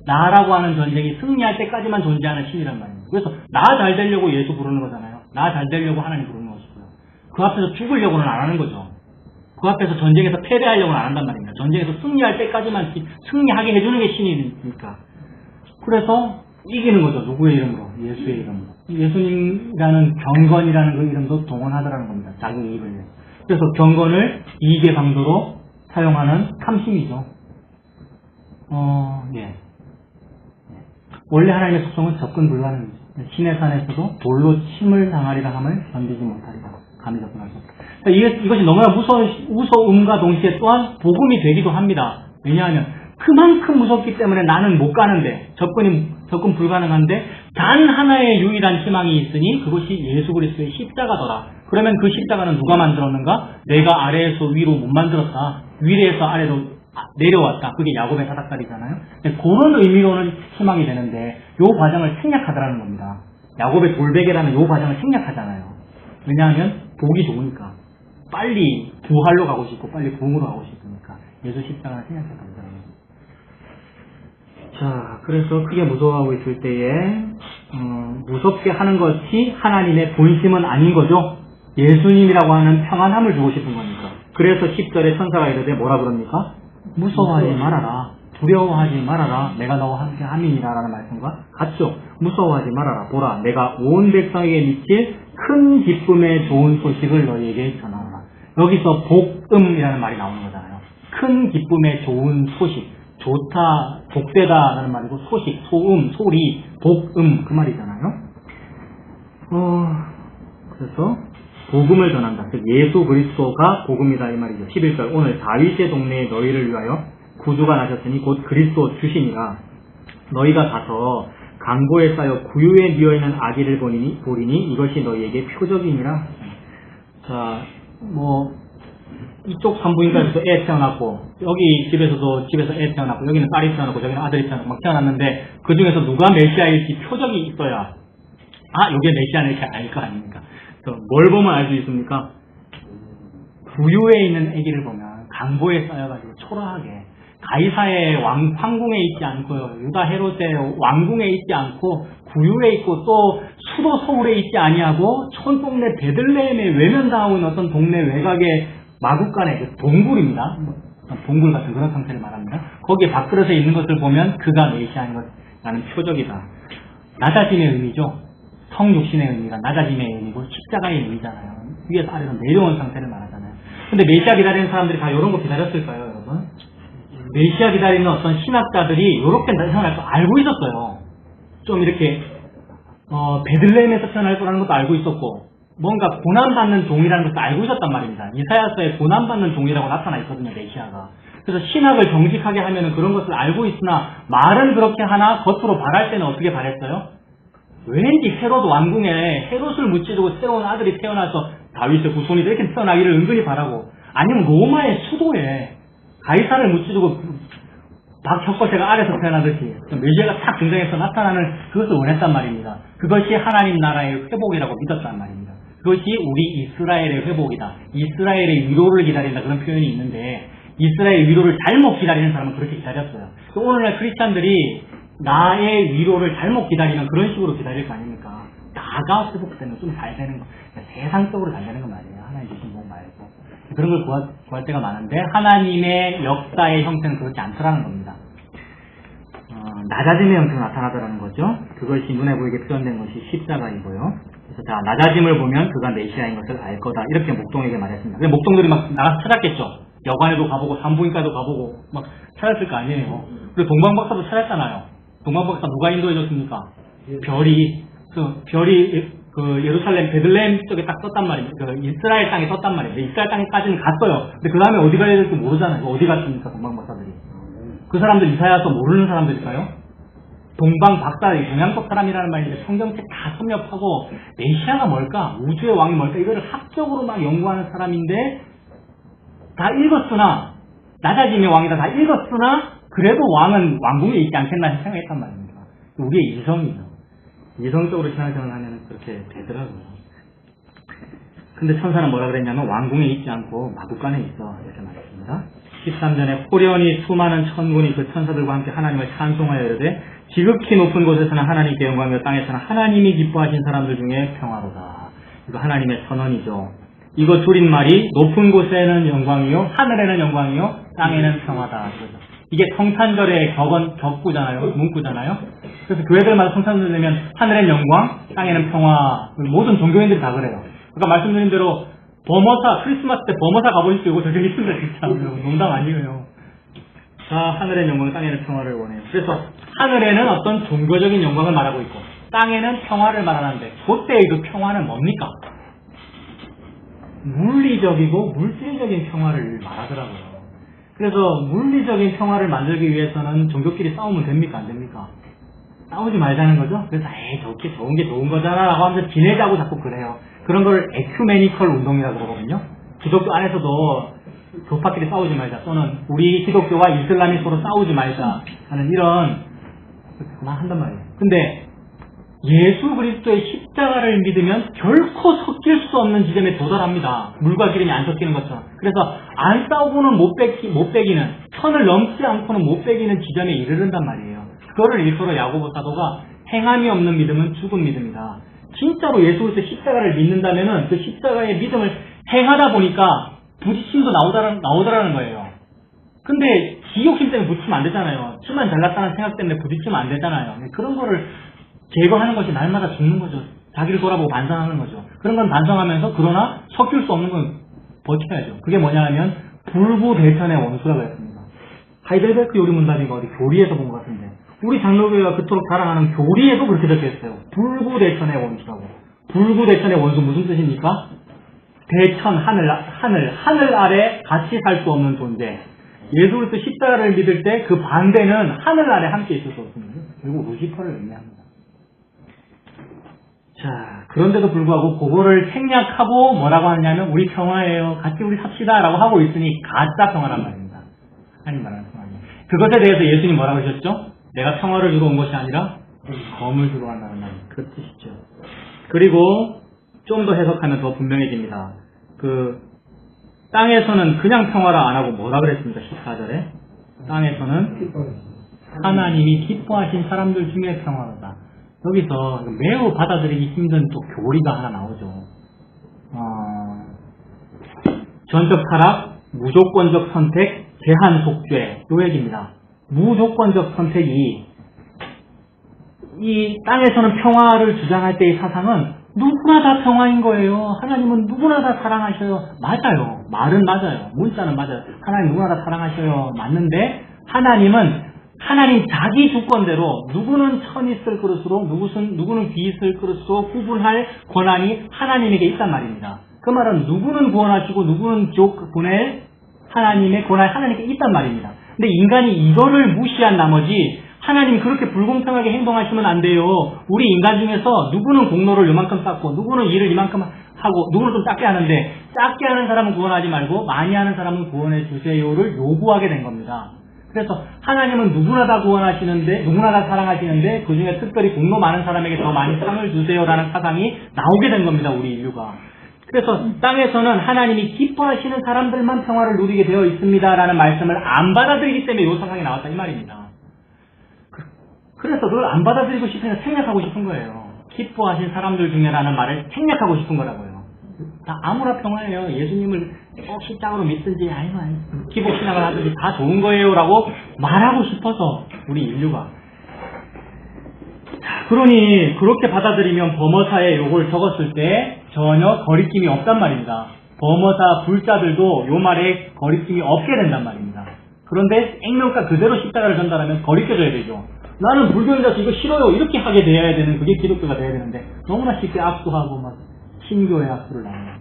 나라고 하는 전쟁이 승리할 때까지만 존재하는 신이란 말입니다. 그래서 나 잘 되려고 예수 부르는 거잖아요. 나 잘 되려고 하나님 부르는 것이고요. 그 앞에서 죽으려고는 안 하는 거죠. 그 앞에서 전쟁에서 패배하려고는 안 한단 말입니다. 전쟁에서 승리할 때까지만 승리하게 해주는 게 신이니까. 그래서 이기는 거죠. 누구의 이름으로? 예수의 이름으로. 예수님이라는 경건이라는 그 이름도 동원하더라는 겁니다. 자기 입을 위해서. 그래서 경건을 이익의 방도로 사용하는 탐심이죠. 예. 원래 하나님의 속성은 접근 불가능이죠. 신의 산에서도 돌로 침을 당하리라 함을 견디지 못하리라. 감히 접근할 수 없다. 이것이 너무나 무서움과 동시에 또한 복음이 되기도 합니다. 왜냐하면 그만큼 무섭기 때문에 나는 못 가는데 접근 불가능한데 단 하나의 유일한 희망이 있으니 그것이 예수 그리스도의 십자가더라. 그러면 그 십자가는 누가 만들었는가? 내가 아래에서 위로 못 만들었다. 위에서 아래로 내려왔다. 그게 야곱의 사닥다리잖아요. 그런 의미로는 희망이 되는데 이 과정을 생략하더라는 겁니다. 야곱의 돌베개라는 이 과정을 생략하잖아요. 왜냐하면 복이 좋으니까 빨리 부활로 가고 싶고 빨리 부흥으로 가고 싶으니까 예수 십자가를 생략했다는 거예요. 자, 그래서 크게 무서워하고 있을 때에 무섭게 하는 것이 하나님의 본심은 아닌 거죠. 예수님이라고 하는 평안함을 주고 싶은 거니까. 그래서 10절에 천사가 이르되 뭐라 그럽니까? 무서워하지 말아라. 두려워하지 말아라. 내가 너와 함께 함이니라 라는 말씀과 같죠. 무서워하지 말아라. 보라, 내가 온 백성에게 미칠 큰 기쁨의 좋은 소식을 너희에게 전하노라. 여기서 복음이라는 말이 나오는 거잖아요. 큰 기쁨의 좋은 소식. 좋다, 복되다 라는 말이고 소식, 소음, 소리, 복음 그 말이잖아요. 그래서 복음을 전한다. 즉 예수 그리스도가 복음이다 이 말이죠. 11절 오늘 다윗의 동네에 너희를 위하여 구주가 나셨으니 곧 그리스도 주시니라. 너희가 가서 강보에 쌓여 구유에 미어있는 아기를 보리니 이것이 너희에게 표적이니라. 자, 이쪽 산부인과에서 애 태어났고 여기 집에서 애 태어났고 여기는 딸이 태어났고 저기는 아들이 태어났고 막 태어났는데 그 중에서 누가 메시아일지 표적이 있어야 이게 메시아는 이렇게 알 거 아닙니까? 뭘 보면 알 수 있습니까? 구유에 있는 아기를 보면 강보에 쌓여가지고 초라하게 가이사의 황궁에 있지 않고요. 유다 헤롯의 왕궁에 있지 않고 구유에 있고 또 수도 서울에 있지 아니하고 촌동네 베들레헴에 외면당하고 있는 어떤 동네 외곽의 마구간의 그 동굴입니다. 동굴 같은 그런 상태를 말합니다. 거기에 밥그릇에 있는 것을 보면 그가 메시아인 것이라는 표적이다. 낮아짐의 의미죠. 성육신의 의미가 낮아짐의 의미고 십자가의 의미잖아요. 위에서 아래로 내려온 상태를 말하잖아요. 근데 메시아 기다리는 사람들이 다 이런 거 기다렸을까요, 여러분? 메시아 기다리는 어떤 신학자들이 이렇게 태어날 거 알고 있었어요. 좀 이렇게 베들레헴에서 태어날 거라는 것도 알고 있었고 뭔가 고난받는 종이라는 것도 알고 있었단 말입니다. 이사야서에 고난받는 종이라고 나타나 있거든요, 메시아가. 그래서 신학을 정직하게 하면은 그런 것을 알고 있으나 말은 그렇게 하나 겉으로 바랄 때는 어떻게 바랬어요? 왠지 헤롯 왕궁에 헤롯을 무찌르고 새로운 아들이 태어나서 다윗의 후손이 이렇게 태어나기를 은근히 바라고 아니면 로마의 수도에 가이사를 무찌르고 박혁거제가 아래서 태어나듯이 메시아가 탁 등장해서 나타나는 그것을 원했단 말입니다. 그것이 하나님 나라의 회복이라고 믿었단 말입니다. 그것이 우리 이스라엘의 회복이다. 이스라엘의 위로를 기다린다. 그런 표현이 있는데 이스라엘의 위로를 잘못 기다리는 사람은 그렇게 기다렸어요. 오늘날 크리스찬들이 나의 위로를 잘못 기다리면 그런 식으로 기다릴 거 아닙니까? 나가 회복되면 좀 잘 되는 거. 세상적으로 잘 되는 건 말이에요. 하나님 주신 복 말고. 그런 걸 구할 때가 많은데 하나님의 역사의 형태는 그렇지 않더라는 겁니다. 낮아짐의 형태가 나타나더라는 거죠. 그것이 눈에 보이게 표현된 것이 십자가이고요. 그래서 자, 낮아짐을 보면 그가 메시아인 것을 알 거다. 이렇게 목동에게 말했습니다. 근데 목동들이 막 나가서 찾았겠죠. 여관에도 가보고 산부인과도 가보고 막 찾았을 거 아니에요. 그리고 동방박사도 찾았잖아요. 동방박사 누가 인도해줬습니까? 별이 그 예루살렘 베들레헴 쪽에 딱 떴단 말이에요. 그 이스라엘 땅에 떴단 말이에요. 이스라엘 땅에까지는 갔어요. 근데 그 다음에 어디 가야 될지 모르잖아요. 어디 갔습니까? 동방박사들이. 그 사람들 이사야서 모르는 사람들일까요? 동방박사, 동양쪽 사람이라는 말인데 성경책 다 섭렵하고 메시아가 뭘까? 우주의 왕이 뭘까? 이거를 학적으로 막 연구하는 사람인데 다 읽었으나 낮아짐의 왕이다 다 읽었으나 그래도 왕은 왕궁에 있지 않겠나 생각했단 말입니다. 우리의 이성이죠. 이성적으로 생각을 하면 그렇게 되더라고요. 근데 천사는 뭐라 그랬냐면 왕궁에 있지 않고 마구간에 있어 이렇게 말했습니다. 13절에 호련히 수많은 천군이 그 천사들과 함께 하나님을 찬송하여 이르되 지극히 높은 곳에서는 하나님께 영광이며 땅에서는 하나님이 기뻐하신 사람들 중에 평화로다. 이거 하나님의 선언이죠. 이거 줄임말이 높은 곳에는 영광이요 하늘에는 영광이요 땅에는 평화다. 이게 성탄절의 격구잖아요. 문구잖아요. 그래서 교회들마다 성탄절 되면 하늘엔 영광, 땅에는 평화. 모든 종교인들이 다 그래요. 그러니까 말씀드린 대로 버머사, 크리스마스 때 버머사 가보십시오. 이거 되게 있습니다. 진짜. 농담 아니에요. 자, 하늘엔 영광, 땅에는 평화를 원해요. 그래서 하늘에는 어떤 종교적인 영광을 말하고 있고 땅에는 평화를 말하는데 그때의 그 평화는 뭡니까? 물리적이고 물질적인 평화를 말하더라고요. 그래서 물리적인 평화를 만들기 위해서는 종교끼리 싸우면 됩니까? 안 됩니까? 싸우지 말자는 거죠. 그래서 저게 좋은 게 좋은 거잖아 라고 하면서 지내자고 자꾸 그래요. 그런 걸 에큐메니컬 운동이라고 그러거든요. 기독교 안에서도 교파끼리 싸우지 말자 또는 우리 기독교와 이슬람이 서로 싸우지 말자 하는 이런 그만 한단 말이에요. 근데 예수 그리스도의 십자가를 믿으면 결코 섞일 수 없는 지점에 도달합니다. 물과 기름이 안 섞이는 것처럼. 그래서 안 싸우고는 못 빼기는 선을 넘지 않고는 못 빼기는 지점에 이르른단 말이에요. 그거를 일컬어 야고보 사도가 행함이 없는 믿음은 죽은 믿음이다. 진짜로 예수 그리스도 십자가를 믿는다면은 그 십자가의 믿음을 행하다 보니까 부딪힘도 나오더라는 거예요. 근데 지욕심 때문에 부딪히면 안 되잖아요. 치만 잘났다는 생각 때문에 부딪히면 안 되잖아요. 그런 거를 제거하는 것이 날마다 죽는 거죠. 자기를 돌아보고 반성하는 거죠. 그런 건 반성하면서 그러나 섞일 수 없는 건 버텨야죠. 그게 뭐냐 하면 불구대천의 원수라고 했습니다. 하이델베르크 요리문답인가 어디 교리에서 본 것 같은데 우리 장로교회가 그토록 자랑하는 교리에도 그렇게 적혀있어요. 불구대천의 원수라고. 불구대천의 원수 무슨 뜻입니까? 대천, 하늘 아래 같이 살 수 없는 존재. 예수 그리스도 십자가를 믿을 때 그 반대는 하늘 아래 함께 있을 수 없습니다. 결국 루시퍼를 의미합니다. 자, 그런데도 불구하고 그거를 생략하고 뭐라고 하냐면 우리 평화예요. 같이 우리 삽시다 라고 하고 있으니 가짜 평화란 말입니다. 하나님 말하는 평화예요. 그것에 대해서 예수님 뭐라고 하셨죠? 내가 평화를 주러 온 것이 아니라 검을 주러 왔다는 말. 그 뜻이죠. 그리고 좀 더 해석하면 더 분명해집니다. 그 땅에서는 그냥 평화라 안 하고 뭐라 그랬습니까? 14절에 땅에서는 하나님이 기뻐하신 사람들 중에 평화로다. 여기서 매우 받아들이기 힘든 또 교리가 하나 나오죠. 전적 타락, 무조건적 선택, 제한 속죄, 요 얘기입니다. 무조건적 선택이 이 땅에서는 평화를 주장할 때의 사상은 누구나 다 평화인 거예요. 하나님은 누구나 다 사랑하셔요. 맞아요. 말은 맞아요. 문자는 맞아요. 하나님 누구나 다 사랑하셔요. 맞는데 하나님은 하나님 자기 주권대로 누구는 천이 쓸 그릇으로 누구는 귀 쓸 그릇으로 구분할 권한이 하나님에게 있단 말입니다. 그 말은 누구는 구원하시고 누구는 지옥 보낼 하나님의 권한이 하나님께 있단 말입니다. 근데 인간이 이거를 무시한 나머지 하나님 그렇게 불공평하게 행동하시면 안 돼요. 우리 인간 중에서 누구는 공로를 요만큼 쌓고 누구는 일을 이만큼 하고 누구는 좀 작게 하는데 작게 하는 사람은 구원하지 말고 많이 하는 사람은 구원해 주세요를 요구하게 된 겁니다. 그래서 하나님은 누구나 다 구원하시는데 누구나 다 사랑하시는데 그중에 특별히 공로 많은 사람에게 더 많이 상을 주세요라는 사상이 나오게 된 겁니다. 우리 인류가. 그래서 땅에서는 하나님이 기뻐하시는 사람들만 평화를 누리게 되어 있습니다라는 말씀을 안 받아들이기 때문에 이 사상이 나왔다 이 말입니다. 그래서 그걸 안 받아들이고 싶으니까 생략하고 싶은 거예요. 기뻐하신 사람들 중에라는 말을 생략하고 싶은 거라고요. 다 아무나 평화예요. 예수님을 꼭 십자가로 믿든지 아니면 기복신앙을 하든지 다 좋은 거예요 라고 말하고 싶어서 우리 인류가. 그러니 그렇게 받아들이면 범어사에 요걸 적었을 때 전혀 거리낌이 없단 말입니다. 범어사 불자들도 요 말에 거리낌이 없게 된단 말입니다. 그런데 액면가 그대로 십자가를 전달하면 거리껴져야 되죠. 나는 불교인자서 이거 싫어요 이렇게 하게 돼야 되는 그게 기독교가 돼야 되는데 너무나 쉽게 악수하고 막 신교의 악수를 나눠요.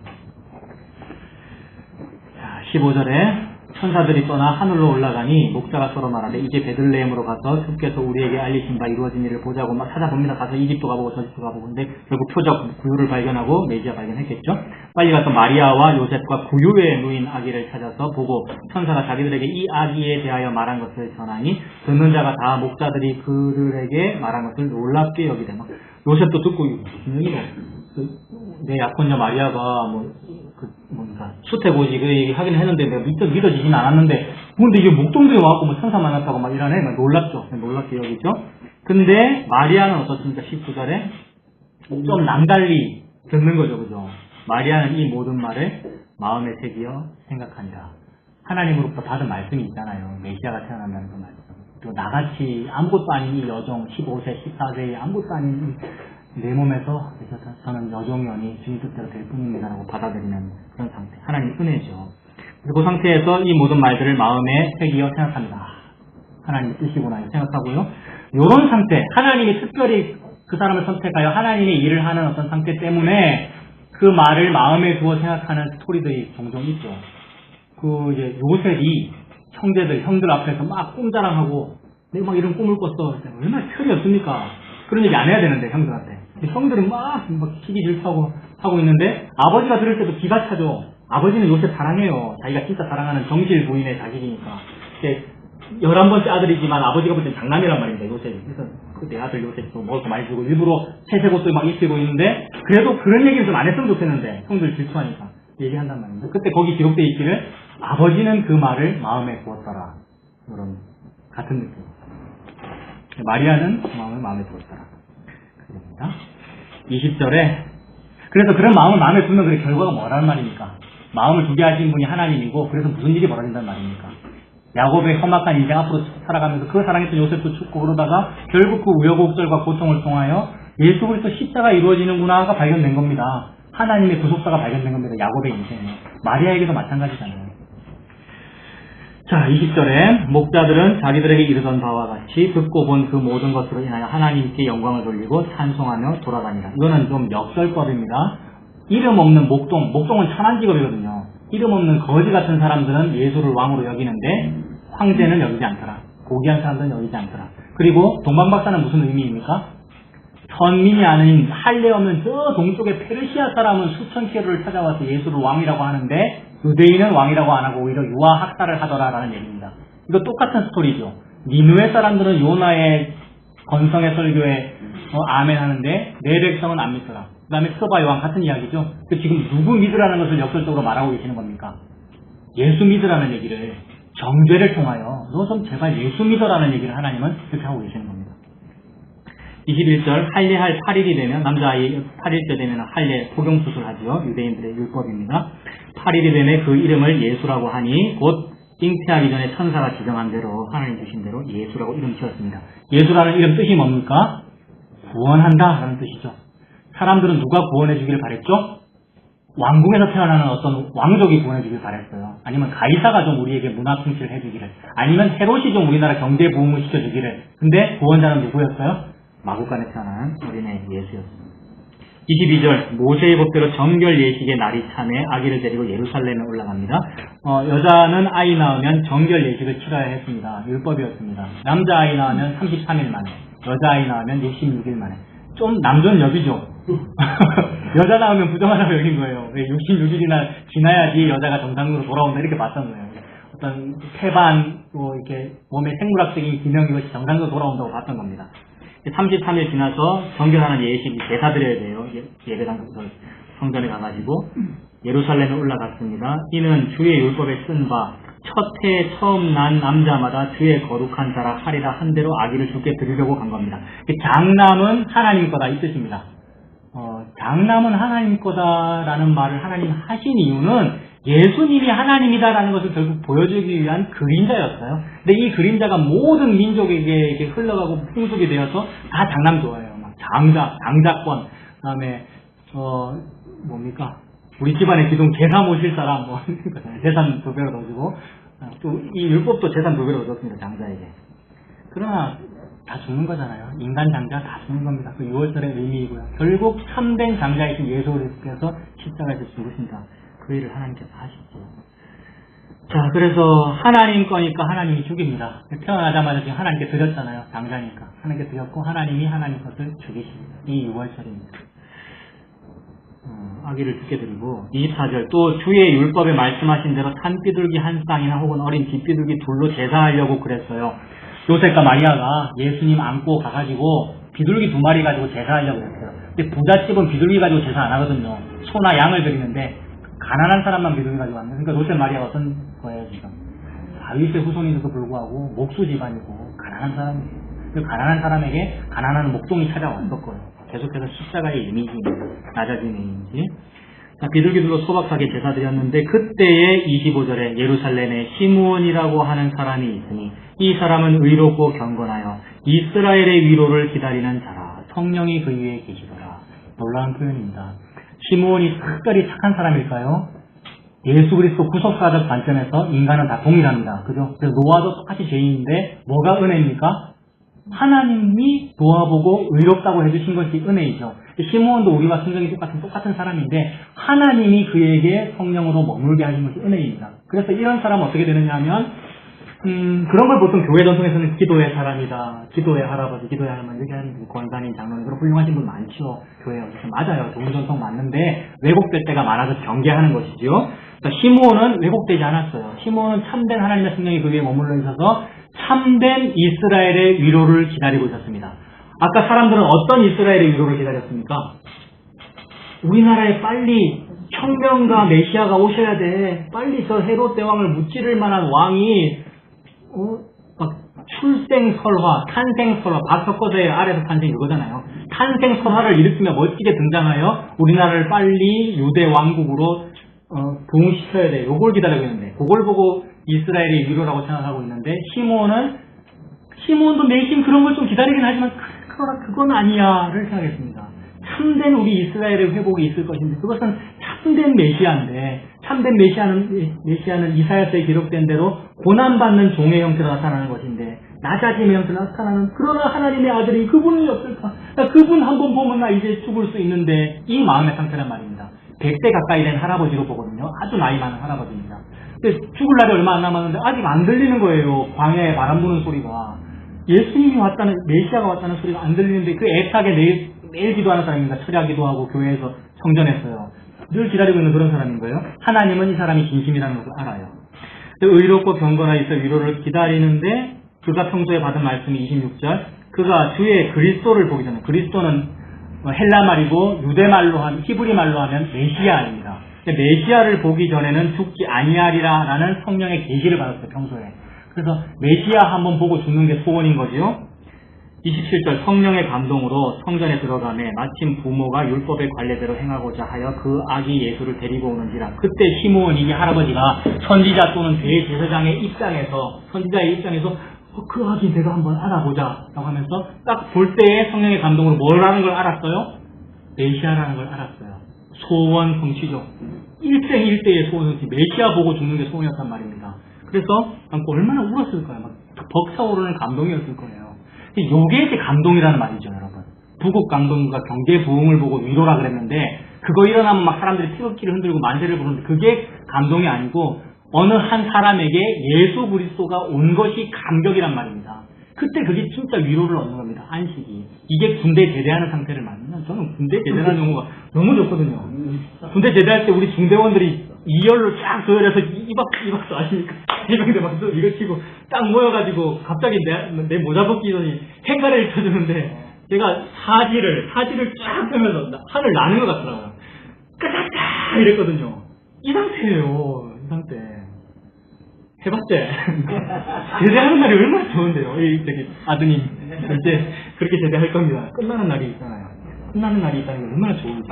자, 15절에 천사들이 떠나 하늘로 올라가니 목자가 서로 말하되 이제 베들레헴으로 가서 주께서 우리에게 알리신 바 이루어진 일을 보자고 막 찾아봅니다. 가서 이집도 가보고 저집도 가보고 근데 결국 표적 구유를 발견하고 메시아 발견했겠죠. 빨리 가서 마리아와 요셉과 구유에 누인 아기를 찾아서 보고 천사가 자기들에게 이 아기에 대하여 말한 것을 전하니 듣는 자가 다 목자들이 그들에게 말한 것을 놀랍게 여기되 막 요셉도 듣고 분명히 내 약혼녀 마리아가 뭔가 수태고지 그 얘기 하긴 했는데 내가 믿어지진 않았는데 근데 이게 목동도에 와갖고 뭐 천사 만났다고 막 이러네. 막 놀랍죠. 놀랍게 여기죠. 근데 마리아는 어떻습니까? 19절에 좀 남달리 듣는 거죠. 그죠? 마리아는 이 모든 말을 마음에 새기어 생각하니라. 하나님으로부터 받은 말씀이 있잖아요. 메시아가 태어난다는 그 말씀. 또 나같이 아무것도 아닌 이 여종 15세, 14세의 아무것도 아닌 내 몸에서 저는 여종연이 주님 뜻대로 될 뿐입니다라고 받아들이는 그런 상태. 하나님 은혜죠. 그리고 그 상태에서 이 모든 말들을 마음에 새기어 생각합니다. 하나님 뜻이구나 생각하고요. 이런 상태, 하나님이 특별히 그 사람을 선택하여 하나님의 일을 하는 어떤 상태 때문에 그 말을 마음에 두어 생각하는 스토리들이 종종 있죠. 이제 요셉이 형들 앞에서 막 꿈자랑하고 내가 막 이런 꿈을 꿨어. 얼마나 철이 없습니까? 그런 얘기 안 해야 되는데 형들한테. 형들은 막 시기 질투하고 하고 있는데 아버지가 들을 때도 기가 차죠. 아버지는 요셉 사랑해요. 자기가 진짜 사랑하는 정실 부인의 자식이니까. 11번째 아들이지만 아버지가 볼 땐 장남이란 말입니다. 요셉이. 그래서 내 아들 요셉이 또 먹을 거 많이 주고 일부러 채색 옷도 막 입히고 있는데 그래도 그런 얘기는 좀 안 했으면 좋겠는데 형들 질투하니까 얘기한단 말입니다. 그때 거기 기록되어 있기를 아버지는 그 말을 마음에 두었더라. 그런 같은 느낌. 마리아는 그 마음을 마음에 두었더라. 그럽니다. 20절에 그래서 그런 마음을 마음에 두면 그 결과가 뭐라는 말입니까? 마음을 두게 하신 분이 하나님이고 그래서 무슨 일이 벌어진다는 말입니까? 야곱의 험악한 인생 앞으로 살아가면서 그 사랑했던 요셉도 죽고 그러다가 결국 그 우여곡절과 고통을 통하여 예수 그리스도 십자가 이루어지는구나가 발견된 겁니다. 하나님의 구속사가 발견된 겁니다. 야곱의 인생에. 마리아에게도 마찬가지잖아요. 자, 20절에 목자들은 자기들에게 이르던 바와 같이 듣고 본 그 모든 것으로 인하여 하나님께 영광을 돌리고 찬송하며 돌아다니라. 이거는 좀 역설법입니다. 이름 없는 목동은 천한 직업이거든요. 이름 없는 거지 같은 사람들은 예수를 왕으로 여기는데 황제는 여기지 않더라. 고귀한 사람들은 여기지 않더라. 그리고 동방박사는 무슨 의미입니까? 선민이 아닌 할례 없는 저 동쪽의 페르시아 사람은 수천 킬로를 찾아와서 예수를 왕이라고 하는데 유대인은 왕이라고 안 하고 오히려 유아 학살을 하더라라는 얘기입니다. 이거 똑같은 스토리죠. 니누의 사람들은 요나의 건성의 설교에 아멘 하는데 내 백성은 안 믿더라. 그 다음에 스바 요한 같은 이야기죠. 지금 누구 믿으라는 것을 역설적으로 말하고 계시는 겁니까? 예수 믿으라는 얘기를 정죄를 통하여 너 좀 제발 예수 믿어라는 얘기를 하나님은 이렇게 하고 계시는 겁니다. 21절 할례할 8일이 되면 남자아이 8일째 되면 할례 포경수술 하지요. 유대인들의 율법입니다. 8일이 되면 그 이름을 예수라고 하니 곧 잉태하기 전에 천사가 지정한 대로 하나님 주신 대로 예수라고 이름 지었습니다. 예수라는 이름 뜻이 뭡니까? 구원한다 라는 뜻이죠. 사람들은 누가 구원해 주기를 바랬죠? 왕궁에서 태어나는 어떤 왕족이 구원해 주길 바랬어요. 아니면 가이사가 좀 우리에게 문화 통치를 해주기를, 아니면 헤롯이 좀 우리나라 경제 부흥을 시켜주기를. 근데 구원자는 누구였어요? 마구간에 태어난 어린애 예수였습니다. 22절 모세의 법대로 정결 예식의 날이 차매 아기를 데리고 예루살렘에 올라갑니다. 여자는 아이 낳으면 정결 예식을 치러야 했습니다. 율법이었습니다. 남자 아이 낳으면 33일 만에, 여자 아이 낳으면 66일 만에. 좀 남존여비죠. 여자 낳으면 부정하다고 여긴 거예요. 66일이나 지나야지 여자가 정상으로 돌아온다 이렇게 봤던 거예요. 어떤 태반, 이렇게 몸의 생물학적인 기능 이것이 정상으로 돌아온다고 봤던 겁니다. 33일 지나서 정결하는 예식이 제사 드려야 돼요. 예배당부터 성전에 가가지고 예루살렘에 올라갔습니다. 이는 주의 율법에 쓴 바 첫 해에 처음 난 남자마다 주의 거룩한 자라 하리라 한 대로 아기를 주께 드리려고 간 겁니다. 장남은 하나님 거다 이 뜻입니다. 장남은 하나님 거다라는 말을 하나님 하신 이유는 예수님이 하나님이다라는 것을 결국 보여주기 위한 그림자였어요. 근데 이 그림자가 모든 민족에게 이렇게 흘러가고 풍속이 되어서 다 장남 좋아해요. 막 장자권, 그다음에 뭡니까? 우리 집안에 기둥 제사 모실 사람, 재산 2배로 더 주고, 또 이 율법도 재산 2배로 줬습니다, 장자에게. 그러나 다 죽는 거잖아요. 인간 장자 다 죽는 겁니다. 그 6월절의 의미이고요. 결국 참된 장자이신 예수 그리스도께서 십자가에서 죽으신다. 그 일을 하나님께서 하시죠. 자, 그래서 하나님 거니까 하나님이 죽입니다. 태어나자마자 지금 하나님께 드렸잖아요. 장자니까. 하나님께 드렸고 하나님이 하나님 것을 죽이십니다. 이 6월절입니다. 아기를 죽게 드리고 24절 또 주의 율법에 말씀하신 대로 산비둘기 한 쌍이나 혹은 어린 뒷비둘기 둘로 제사하려고 그랬어요. 요셉과 마리아가 예수님 안고 가가지고 비둘기 2마리 가지고 제사하려고 했어요. 근데 부잣집은 비둘기 가지고 제사 안 하거든요. 소나 양을 드리는데 가난한 사람만 비둘기 가지고 왔는데, 그러니까 요셉 마리아가 어떤 거예요 지금? 다윗의 후손인데도 불구하고 목수 집안이고 가난한 사람이에요. 그 가난한 사람에게 가난한 목동이 찾아왔을 거예요. 계속해서 십자가의 이미지입니다. 낮아진 이미지. 비둘기들로 소박하게 제사 드렸는데 그때의 25절에 예루살렘에 시므온이라고 하는 사람이 있으니 이 사람은 의롭고 경건하여 이스라엘의 위로를 기다리는 자라. 성령이 그 위에 계시더라. 놀라운 표현입니다. 시므온이 특별히 착한 사람일까요? 예수 그리스도 구속사적 관점에서 인간은 다 동일합니다. 그죠? 그래서 노아도 똑같이 죄인인데 뭐가 은혜입니까? 하나님이 도와보고 의롭다고 해주신 것이 은혜이죠. 시므온도 우리와 성경이 똑같은 사람인데 하나님이 그에게 성령으로 머물게 하신 것이 은혜입니다. 그래서 이런 사람은 어떻게 되느냐 하면 그런 걸 보통 교회 전통에서는 기도의 사람이다, 기도의 할아버지, 기도의 할머니 이렇게 하는 권사님, 장로님 그런 훌륭하신 분 많죠. 교회에. 맞아요. 좋은 전통 맞는데 왜곡될 때가 많아서 경계하는 것이죠. 그러니까 시므온은 왜곡되지 않았어요. 시므온은 참된 하나님의 성령이 그 위에 머물러 있어서 참된 이스라엘의 위로를 기다리고 있었습니다. 아까 사람들은 어떤 이스라엘의 위로를 기다렸습니까? 우리나라에 빨리 혁명가 메시아가 오셔야 돼. 빨리 저 헤롯 대왕을 무찌를 만한 왕이 막 출생설화, 탄생설화, 밥 섞어서의 아래서 탄생 이거잖아요. 탄생설화를 일으키며 멋지게 등장하여 우리나라를 빨리 유대 왕국으로 부흥시켜야 돼. 요걸 기다리고 있는데 그걸 보고 이스라엘의 위로라고 생각하고 있는데 시므온도 내심 그런 걸 좀 기다리긴 하지만 그러나 그건 아니야를 생각했습니다. 참된 우리 이스라엘의 회복이 있을 것인데 그것은 참된 메시아인데 참된 메시아는 이사야서에 기록된 대로 고난받는 종의 형태로 나타나는 것인데 낮아짐의 형태로 나타나는 그러나 하나님의 아들이 그분이 없을까? 그분 한번 보면 나 이제 죽을 수 있는데 이 마음의 상태란 말입니다. 100세 가까이 된 할아버지로 보거든요. 아주 나이 많은 할아버지입니다. 죽을 날이 얼마 안 남았는데 아직 안 들리는 거예요. 광야에 바람 부는 소리가. 예수님이 왔다는, 메시아가 왔다는 소리가 안 들리는데 그 애타게 매일 기도하는 사람입니다. 철야 기도하고 교회에서 성전했어요. 늘 기다리고 있는 그런 사람인 거예요. 하나님은 이 사람이 진심이라는 것을 알아요. 의롭고 경건하여 있어 위로를 기다리는데 그가 평소에 받은 말씀이 26절 그가 주의 그리스도를 보기 전에 그리스도는 헬라 말이고 유대 말로 하면 히브리 말로 하면 메시아입니다. 메시아를 보기 전에는 죽지 아니하리라라는 성령의 계시를 받았어요, 평소에. 그래서 메시아 한번 보고 죽는 게 소원인 거지요. 27절 성령의 감동으로 성전에 들어가매 마침 부모가 율법의 관례대로 행하고자 하여 그 아기 예수를 데리고 오는지라. 그때 시므온 이 할아버지가 선지자 또는 대제사장의 입장에서 그 아기 내가 한번 알아보자 라고 하면서 딱 볼 때에 성령의 감동으로 뭐라는 걸 알았어요? 메시아라는 걸 알았어요. 소원 성취죠. 일생일대의 소원 성취. 메시아 보고 죽는 게 소원이었단 말입니다. 그래서 얼마나 울었을 거예요. 막 벅차오르는 감동이었을 거예요. 요게 이제 감동이라는 말이죠, 여러분. 부국 감동과 경제 부흥을 보고 위로라 그랬는데, 그거 일어나면 막 사람들이 태극기를 흔들고 만세를 부르는데, 그게 감동이 아니고, 어느 한 사람에게 예수 그리스도가 온 것이 감격이란 말입니다. 그때 그게 진짜 위로를 얻는 겁니다, 안식이. 이게 군대 제대하는 상태를 말하면, 저는 군대 제대하는 용어가 너무 좋거든요. 군대 제대할 때 우리 중대원들이 2열로 쫙 조열해서 이 박수 아십니까? 해병대 박수 이거 치고 딱 모여가지고 갑자기 내 모자 벗기더니 행가래를 쳐주는데 제가 사지를 쫙 펴면서 하늘 나는 것 같더라고요. 까딱딱 이랬거든요. 이 상태예요. 이 상태. 해봤지? 제대하는 날이 얼마나 좋은데요. 저기 아드님 절대 그렇게 제대할 겁니다. 끝나는 날이 있잖아요. 끝나는 날이 있다는 게 얼마나 좋은지.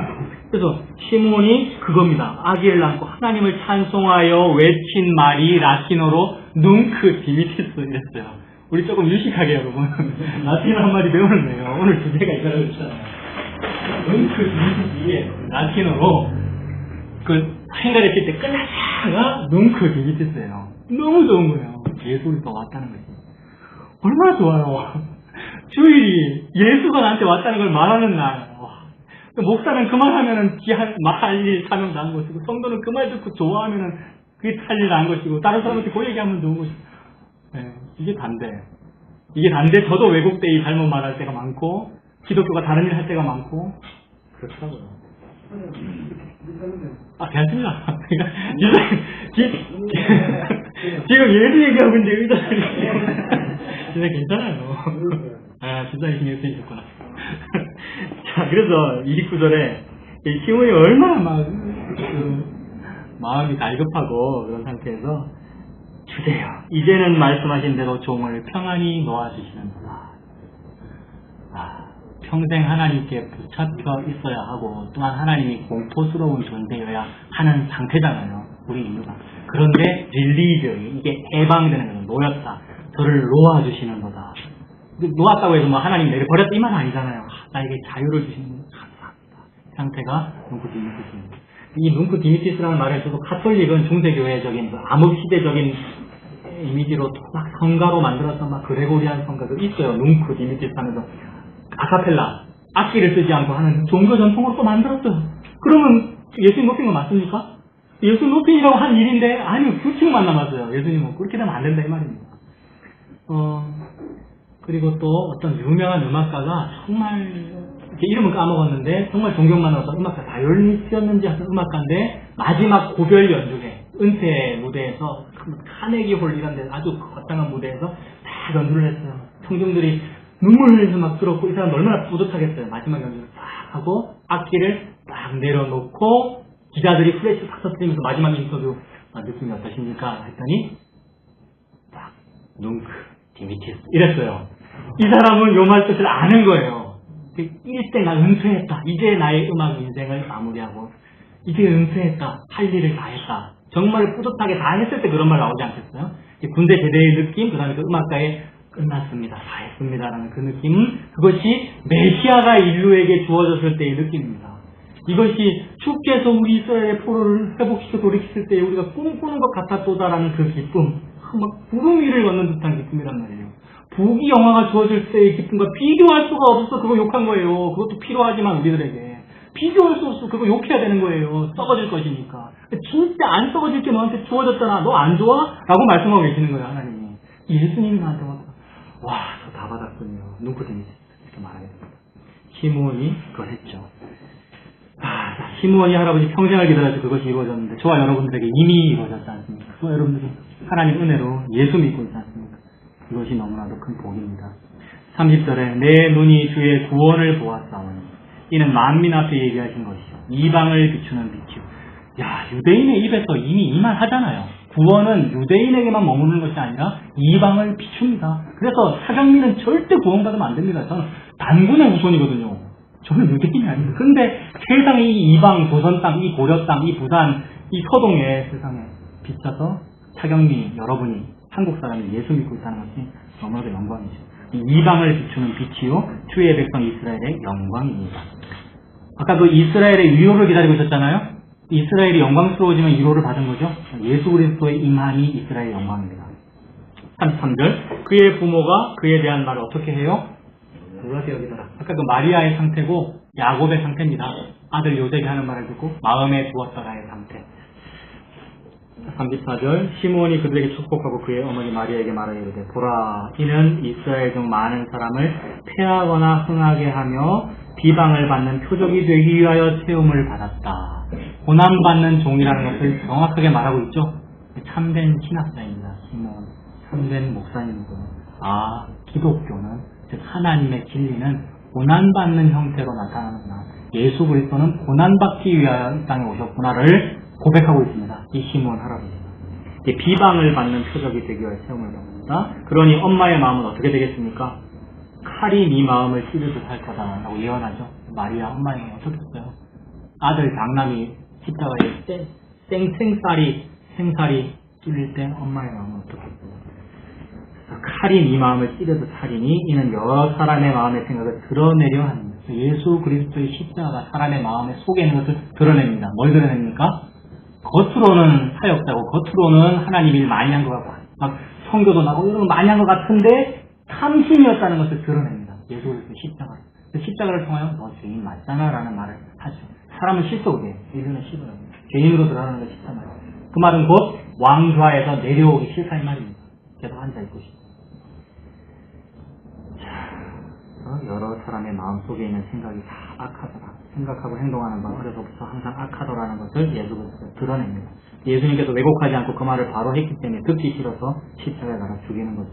그래서 시므온이 그겁니다. 아기를 낳고 하나님을 찬송하여 외친 말이 라틴어로 눅크 디미티스 이랬어요. 우리 조금 유식하게 여러분. 라틴어 한마디 배우는데요. 오늘 주제가 이거라고 했잖아요. 눅크 디미티스에 라틴어로 그 행가를 칠 때 끝나자가 눅크 디미티스예요. 너무 좋은 거예요. 예수가 왔다는 거지. 얼마나 좋아요. 주일이 예수가 나한테 왔다는 걸 말하는 날. 목사는 그 말 하면은 할 일 사명 나는 것이고, 성도는 그 말 듣고 좋아하면은 그게 할 일 나는 것이고, 다른 사람한테 그 얘기하면 좋은 것이고. 네, 이게 단데. 저도 외국대의 잘못 말할 때가 많고, 기독교가 다른 일 할 때가 많고, 그렇더라고요. 괜찮습니다. 지금 예수 얘기하고 있는데 의자들이. 진짜 괜찮아요. 진짜 신경 쓰이셨구나. 자, 그래서 29절에 시므온이 얼마나 마음이 갈급하고 그런 상태에서 주세요. 이제는 말씀하신 대로 종을 평안히 놓아주시는구나. 평생 하나님께 붙잡혀 있어야 하고 또한 하나님이 공포스러운 존재여야 하는 상태잖아요. 우리 인류가. 그런데 릴리즈, 이게 해방되는 거예요. 놓였다. 저를 놓아주시는 거다. 놓았다고 해서 하나님 내를 버렸다 이 말 아니잖아요. 나에게 자유를 주시는 분 감사합니다. 상태가 뭉크 디미티스입니다. 이 뭉크 디미티스라는 말을 저도 카톨릭은 중세교회적인 암흑시대적인 이미지로 막 성가로 만들어서 막 그레고리안 성가도 있어요. 뭉크 디미티스 하면서 아카펠라 악기를 쓰지 않고 하는 종교 전통으로 또 만들었어요. 그러면 예수님 높인 거 맞습니까? 예수님 높이라고 한 일인데 아니요, 규칙만 남았어요. 예수님은 그렇게 되면 안 된다 이 말입니다. 그리고 또 어떤 유명한 음악가가 정말 이름은 까먹었는데 정말 존경만으로서 음악가 다이올리스였는지 하여튼 음악가인데 마지막 고별 연주회 은퇴 무대에서 카네기 홀 이런 데 아주 거창한 무대에서 다 연주를 했어요. 청중들이 눈물 흘려서 막 들었고 이 사람 얼마나 뿌듯하겠어요. 마지막 연주를 딱 하고 악기를 딱 내려놓고 기자들이 플래시 탁 터뜨리면서 마지막 인터뷰 느낌이 어떠십니까? 했더니 딱 뭉크 디미티스 이랬어요. 이 사람은 요 말 뜻을 아는 거예요. 일생 나 은퇴했다. 이제 나의 음악 인생을 마무리하고 이제 은퇴했다. 할 일을 다 했다. 정말 뿌듯하게 다 했을 때 그런 말 나오지 않겠어요? 군대 제대의 느낌, 그 다음에 그 음악가의 끝났습니다. 다 했습니다라는 그 느낌은 그것이 메시아가 인류에게 주어졌을 때의 느낌입니다. 이것이 주께서 우리 이스라엘의 포로를 회복시켜 돌이켰을 때 우리가 꿈꾸는 것 같았도다라는 그 기쁨, 막 구름 위를 걷는 듯한 기쁨이란 말이에요. 부귀 영화가 주어질 때의 기쁨과 비교할 수가 없어서 그거 욕한 거예요. 그것도 필요하지만 우리들에게 비교할 수 없어. 그거 욕해야 되는 거예요. 썩어질 것이니까. 진짜 안 썩어질 게 너한테 주어졌잖아. 너 안 좋아? 라고 말씀하고 계시는 거예요, 하나님이. 예수님이 나한테 와, 저 다 받았군요. 눈코등이 이렇게 말하게 됩니다. 시므온이 그걸 했죠. 시므온이 할아버지 평생을 기다려서 그것이 이루어졌는데 저와 여러분들에게 이미 이루어졌지 않습니까? 저와 여러분들이 하나님 은혜로 예수 믿고 있지 않습니까? 이것이 너무나도 큰 복입니다. 30절에 내 눈이 주의 구원을 보았사오니 이는 만민 앞에 얘기하신 것이요 이방을 비추는 빛이요. 야, 유대인의 입에서 이미 이만하잖아요. 구원은 유대인에게만 머무는 것이 아니라 이방을 비춥니다. 그래서 차경민은 절대 구원받으면 안 됩니다. 저는 단군의 후손이거든요. 저는 유대인이 아닙니다. 근데 세상에 이 이방 조선 땅, 이 고려 땅, 이 부산, 이 서동의 세상에 비춰서 차경민 여러분이 한국 사람이 예수 믿고 있다는 것이 너무나도 영광이죠. 이 이방을 비추는 빛이요 주의 백성 이스라엘의 영광입니다. 아까 그 이스라엘의 위로를 기다리고 있었잖아요. 이스라엘이 영광스러워지면 위로를 받은 거죠. 예수 그리스도의 임함이 이스라엘의 영광입니다. 33절 그의 부모가 그에 대한 말을 어떻게 해요? 그것이 여기더라. 아까 그 마리아의 상태고 야곱의 상태입니다. 아들 요셉이 하는 말을 듣고 마음에 두었더라의 상태. 34절 시므온이 그들에게 축복하고 그의 어머니 마리아에게 말하여 이르되 보라 이는 이스라엘 중 많은 사람을 패하거나 흥하게 하며 비방을 받는 표적이 되기 위하여 세움을 받았다. 고난받는 종이라는 것을 정확하게 말하고 있죠. 참된 신학자입니다. 시므온 참된 목사님이고 기독교는 즉 하나님의 진리는 고난받는 형태로 나타나는구나. 예수 그리스도는 고난받기 위하여 이 땅에 오셨구나를 고백하고 있습니다. 이 시므온 할아버지가. 비방을 받는 표적이 되기 위해 세움을 받는다. 그러니 엄마의 마음은 어떻게 되겠습니까? 칼이 네 마음을 찌르듯 할 거다라고 예언하죠. 마리아 엄마의 마음은 어떻게 됐어요? 아들 장남이 십자가에 생살이 찔릴 때 엄마의 마음은 어떻게 됐어요? 칼이 네 마음을 찌르듯 하리니 이는 여러 사람의 마음의 생각을 드러내려 합니다. 예수 그리스도의 십자가가 사람의 마음에 속에 있는 것을 드러냅니다. 뭘 드러냅니까? 겉으로는 사역자고 겉으로는 하나님 일 많이 한 것 같고 막 성교도 나고 이런 거 많이 한 것 같은데 탐심이었다는 것을 드러냅니다. 예수 그리스도의 십자가를. 그 십자가를 통하여 너 죄인 맞잖아 라는 말을 하죠. 사람은 실속에 해요. 인류는 씹어요. 죄인으로 들어가는 것이 싫단 말이에요. 그 말은 곧 왕좌에서 내려오기 싫다 이 말입니다. 계속 앉아있고 싶어요. 여러 사람의 마음속에 있는 생각이 다 악하더라. 생각하고 행동하는 바 어려서부터 항상 악하더라는 것을 예수께서 드러냅니다. 예수님께서 왜곡하지 않고 그 말을 바로 했기 때문에 듣기 싫어서 십자가에 달아 죽이는 거죠.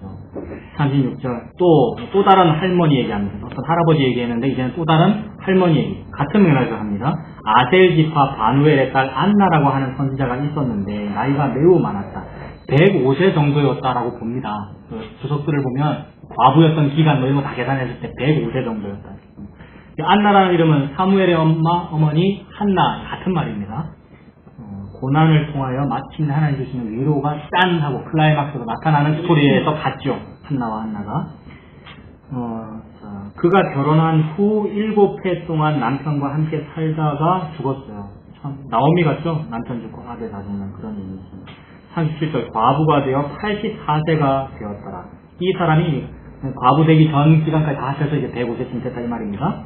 36절 또 다른 할머니 얘기합니다. 어떤 할아버지 얘기했는데 이제는 또 다른 할머니 얘기. 같은 맥락을 합니다. 아셀 지파 바누엘의 딸 안나라고 하는 선지자가 있었는데 나이가 매우 많았다. 105세 정도였다라고 봅니다. 그 주석들을 보면 과부였던 기간 뭐 이런 거 다 계산했을 때 105세 정도였다. 안나라는 이름은 사무엘의 어머니 한나 같은 말입니다. 고난을 통하여 마침내 하나님 주시는 위로가 짠 하고 클라이막스로 나타나는 스토리에서 같죠. 한나와 한나가. 그가 결혼한 후 7해 동안 남편과 함께 살다가 죽었어요. 참 나오미 같죠? 남편 죽고 아들 다 죽는 그런 일이죠. 37절 과부가 되어 84세가 되었더라. 이 사람이 과부 되기 전 기간까지 다 합해서 이제 105세쯤 됐다 이 말입니다.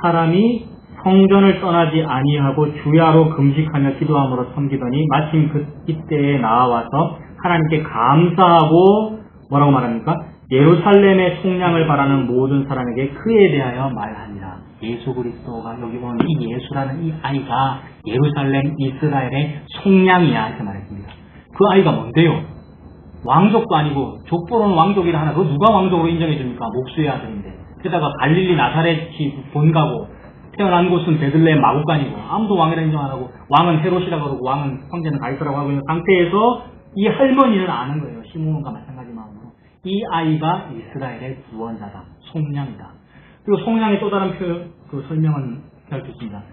사람이 성전을 떠나지 아니하고 주야로 금식하며 기도함으로 섬기더니 마침 이때에 나와서 하나님께 감사하고 뭐라고 말합니까? 예루살렘의 속량을 바라는 모든 사람에게 그에 대하여 말하니라. 예수 그리스도가 여기 보면 이 예수라는 이 아이가 예루살렘 이스라엘의 속량이야 이렇게 말했습니다. 그 아이가 뭔데요? 왕족도 아니고 족보로는 왕족이라 하나 그거 누가 왕족으로 인정해 줍니까? 목수의 아들인데. 게다가 갈릴리 나사렛이 본가고 태어난 곳은 베들레헴 마구간이고 아무도 왕이라 인정 안 하고 왕은 헤롯이라고 그러고 왕은 황제는 가이사라고 하고 있는 상태에서 이 할머니는 아는 거예요. 시므온과 마찬가지 마음으로. 이 아이가 이스라엘의 구원자다. 속량이다. 그리고 속량의 또 다른 그 설명은 잘 듣습니다.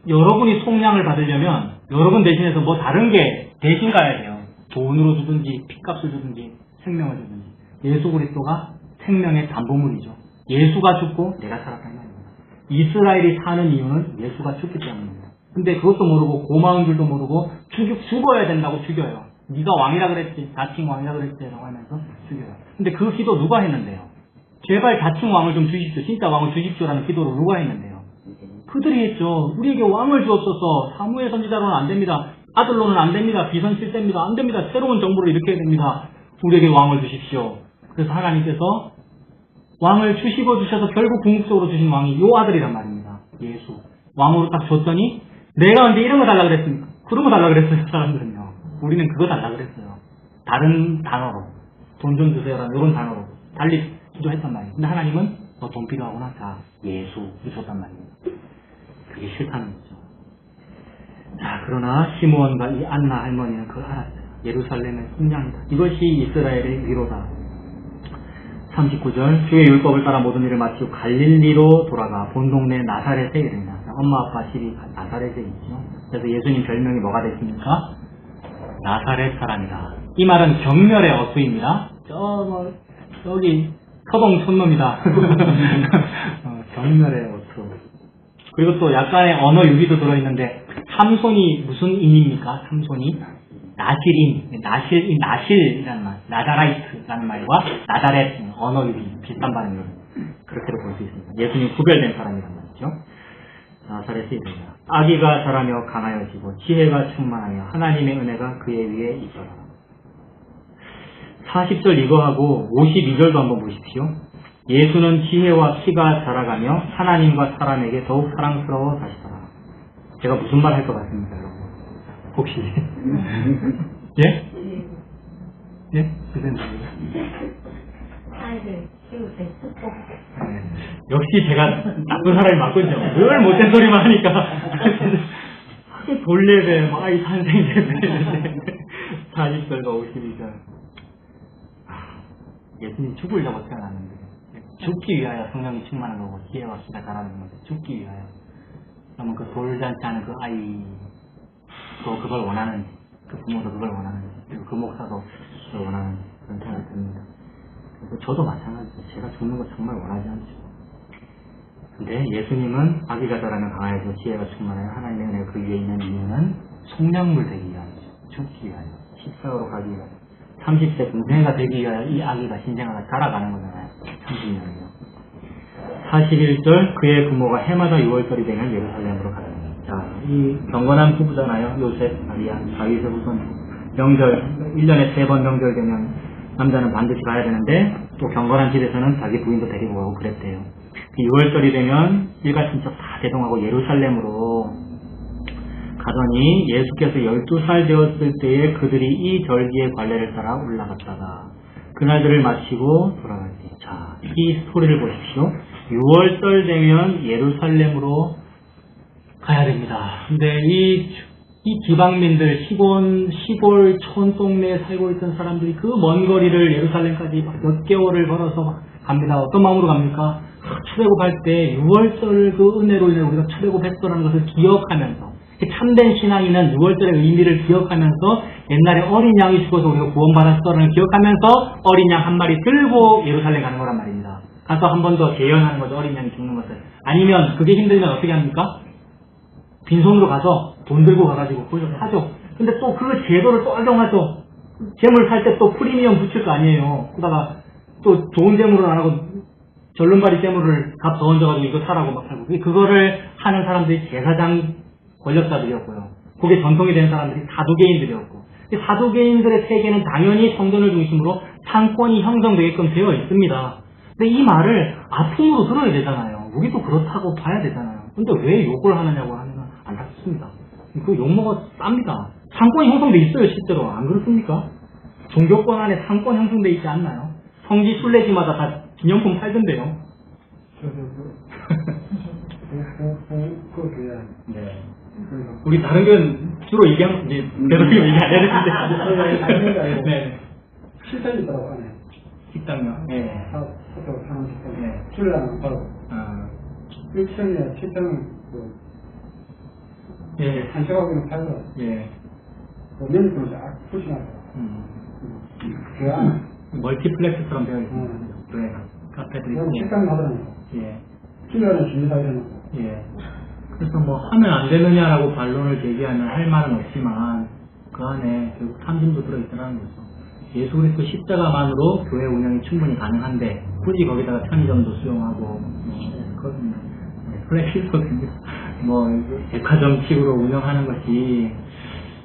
여러분이 속량을 받으려면 여러분 대신해서 뭐 다른 게 대신 가야 돼요. 돈으로 주든지 핏값을 주든지 생명을 주든지. 예수 그리스도가 생명의 담보물이죠. 예수가 죽고 내가 살았다는 말입니다. 이스라엘이 사는 이유는 예수가 죽기 때문입니다. 근데 그것도 모르고 고마운 줄도 모르고 죽어야 된다고 죽여요. 네가 왕이라 그랬지, 자칭 왕이라 그랬지 라고 하면서 죽여요. 근데 그 기도 누가 했는데요? 제발 자칭 왕을 좀 주십시오. 진짜 왕을 주십시오라는 기도를 누가 했는데요? 그들이 했죠. 우리에게 왕을 주옵소서. 사무엘 선지자로는 안 됩니다. 아들로는 안 됩니다. 비선실세입니다. 안 됩니다. 새로운 정부를 일으켜야 됩니다. 우리에게 왕을 주십시오. 그래서 하나님께서 왕을 주셔서 결국 궁극적으로 주신 왕이 요 아들이란 말입니다. 예수. 왕으로 딱 줬더니 내가 언제 이런 거 달라 그랬습니까? 그런 거 달라 그랬어요. 사람들은요. 우리는 그거 달라 그랬어요. 다른 단어로. 돈 좀 주세요라는 이런 단어로 달리 기도했단 말이에요. 근데 하나님은 너 돈 필요하구나. 자, 예수 줬단 말입니다. 그게 싫다는 거죠. 자, 그러나 시므온과 이 안나 할머니는 그걸 알았어요. 예루살렘의 속량이다. 이것이 이스라엘의 위로다. 39절 주의 율법을 따라 모든 일을 마치고 갈릴리로 돌아가 본 동네 나사렛에 이르니라. 엄마 아빠 집이 나사렛에 있죠. 그래서 예수님 별명이 뭐가 됐습니까? 나사렛 사람이다. 이 말은 경멸의 어수입니다. 저기 서동 촌놈이다. 경멸의 어수. 그리고 또 약간의 언어 유기도 들어있는데 삼손이 무슨 인입니까? 삼손이 나실인, 나실이라는 말, 나자라이트라는 말과 나자렛 언어 유기 비슷한 발음으로 그렇게도 볼 수 있습니다. 예수님 구별된 사람이란 말이죠. 나사렛이 이릅니다. 아기가 자라며 강하여지고 지혜가 충만하며 하나님의 은혜가 그의 위에 있어라. 40절 이거하고 52절도 한번 보십시오. 예수는 지혜와 키가 자라가며 하나님과 사람에게 더욱 사랑스러워 하시더라. 제가 무슨 말 할 것 같습니까, 여러분? 혹시? 예? 예? 그게 뭐예요? 아이들 키울 때 축복. 역시 제가 나쁜 사람이 맞군요. 늘 못된 소리만 하니까. 하게 돌레벨, 아이 산생레벨. 40절과 52절. 예수님 죽으려고 태어났는데 죽기 위하여 성령이 충만한 거고 지혜와 키가 자라는 건데 죽기 위하여. 그러면 그 돌잔치 하는 그 아이 또 그걸 원하는지, 그 부모도 그걸 원하는지, 그리고 그 목사도 그걸 원하는지 그런 생각이 듭니다. 그래서 저도 마찬가지죠. 제가 죽는 거 정말 원하지 않죠. 근데 예수님은 아기가 자라면 강하여서 지혜가 충만하여 하나님의 은혜가 그 위에 있는 이유는 속량물 되기 위하여죠. 죽기 위하여, 십자가로 가기 위하여, 30세 공생애가 되기 위하여 이 아기가 신생아가 자라가는 거잖아요. 참 중요해요. 41절 그의 부모가 해마다 6월절이 되면 예루살렘으로 가더니. 자, 이 경건한 부부잖아요. 요셉, 마리아, 다윗의 후손. 명절, 1년에 3번 명절 되면 남자는 반드시 가야 되는데 또 경건한 집에서는 자기 부인도 데리고 가고 그랬대요. 6월절이 되면 일가친척 다 대동하고 예루살렘으로 가더니 예수께서 12살 되었을 때에 그들이 이 절기의 관례를 따라 올라갔다가 그날들을 마치고 돌아갈 때. 자, 이 스토리를 보십시오. 6월절 되면 예루살렘으로 가야 됩니다. 근데 이 지방민들, 시골, 촌 동네에 살고 있던 사람들이 그 먼 거리를 예루살렘까지 몇 개월을 걸어서 갑니다. 어떤 마음으로 갑니까? 출애굽할 때 6월절 그 은혜로 인해 우리가 출애굽했더라는 것을 기억하면서 참된 신앙인은 6월절의 의미를 기억하면서 옛날에 어린 양이 죽어서 우리가 구원받았더라는 걸 기억하면서 어린 양 한 마리 들고 예루살렘 가는 거란 말입니다. 가서 한 번 더 재현하는 거죠. 어린 양이 죽는 것을. 아니면 그게 힘들면 어떻게 합니까? 빈손으로 가서 돈 들고 가가지고 거기서 사죠. 근데 또 그 제도를 또 악용하죠. 재물 살 때 또 프리미엄 붙일 거 아니에요. 그러다가 또 좋은 재물을 안 하고 절름발이 재물을 값 더 얹어가지고 이거 사라고 막 하고. 그거를 하는 사람들이 제사장 권력자들이었고요. 그게 전통이 된 사람들이 사두개인들이었고. 사두개인들의 세계는 당연히 성전을 중심으로 상권이 형성되게끔 되어 있습니다. 근데 이 말을 아픔으로 들어야 되잖아요. 우리도 그렇다고 봐야 되잖아요. 근데 왜 욕을 하느냐고 하면 안타깝습니다. 그 욕먹어 쌉니다. 상권이 형성돼 있어요, 실제로. 안 그렇습니까? 종교권 안에 상권 형성돼 있지 않나요? 성지 순례지마다 다 기념품 팔던데요. 네. 우리 다른 교회는 주로 얘기하면 이제 계속 얘기 안 해야 되는데. 네. 식당이 있다고 하네. 식당요. 네. 사서 사는 식당. 네. 술라는 바로. 아. 6층에 7층 예. 한식하고는 팔려. 예. 면이 쫙 푸시나요. 그 안에. 멀티플렉스처럼 되어 있습니다. 네. 카페도 있고. 식당 하더라고요. 예. 필요한 주의사 이래놓고. 예. 그래서 뭐 하면 안 되느냐라고 반론을 제기하면 할 말은 없지만 그 안에 결국 탐심도 들어있더라는 거죠. 예수 그리스도 십자가만으로 교회 운영이 충분히 가능한데 굳이 거기다가 편의점도 수용하고 플렉시스토입니다. 뭐 백화점식으로 운영하는 것이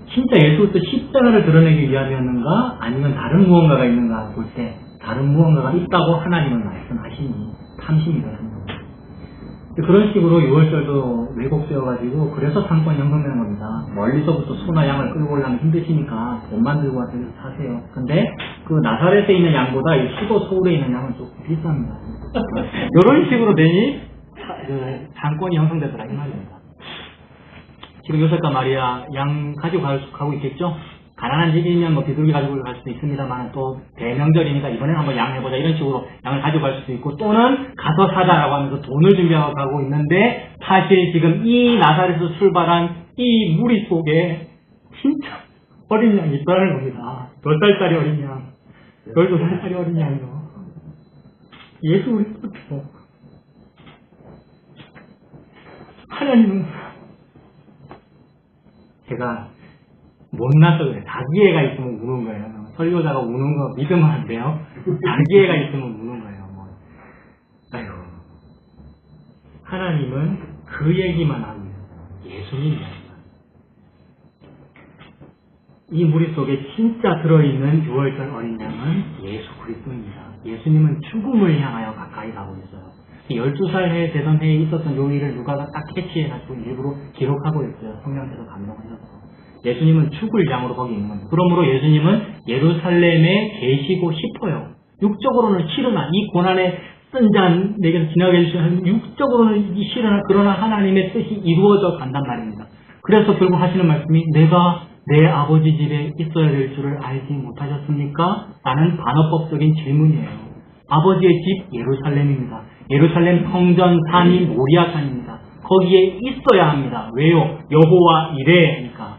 진짜 예수 그리스도 십자가를 드러내기 위함이었는가 아니면 다른 무언가가 있는가 볼 때 다른 무언가가 있다고 하나님은 말씀하시니 탐심이 들어있는 겁니다. 그런 식으로 6월절도 왜곡되어가지고 그래서 상권이 형성되는 겁니다. 멀리서부터 소나 양을 끌고 오려면 힘드시니까 돈만 들고 와서 사세요. 근데 그 나사렛에 있는 양보다 이 수도 서울에 있는 양은 조금 비쌉니다. 이런 식으로 되니 상권이 형성되더라 이 말입니다. 지금 요셉과 마리아 양 가지고 가고 있겠죠? 가난한 집이면 뭐 비둘기 가지고 갈 수도 있습니다만 또 대명절이니까 이번엔 한번 양 해보자 이런 식으로 양을 가지고 갈 수도 있고 또는 가서 사자라고 하면서 돈을 준비하고 가고 있는데 사실 지금 이 나사렛에서 출발한 이 무리 속에 진짜 어린 양이 있다는 겁니다. 몇 살짜리 어린 양, 12살짜리 어린 양이요. 예수 그리스도죠. 하나님은 제가 못나서 그래. 자기애가 있으면 우는 거예요. 설교자가 우는 거 믿으면 안 돼요. 자기애가 있으면 우는 거예요. 뭐. 아이고. 하나님은 그 얘기만 하고 있어요. 예수님 이야기만. 이 무리 속에 진짜 들어있는 6월절 어린 양은 예수 그리스도입니다. 예수님은 죽음을 향하여 가까이 가고 있어요. 12살 해 되던 해에 있었던 요 일을 누가가 딱 캐치해가지고 일부러 기록하고 있어요. 성령께서 감동하셔서. 예수님은 죽을 양으로 거기 있는 겁니다. 그러므로 예수님은 예루살렘에 계시고 싶어요. 육적으로는 싫으나 이 고난의 쓴 잔 내게서 지나게 해주시는 육적으로는 이 싫으나 그러나 하나님의 뜻이 이루어져 간단 말입니다. 그래서 결국 하시는 말씀이 내가 내 아버지 집에 있어야 될 줄을 알지 못하셨습니까? 라는 반어법적인 질문이에요. 아버지의 집 예루살렘입니다. 예루살렘 성전 산이 모리아산입니다. 거기에 있어야 합니다. 왜요? 여호와 이레니까.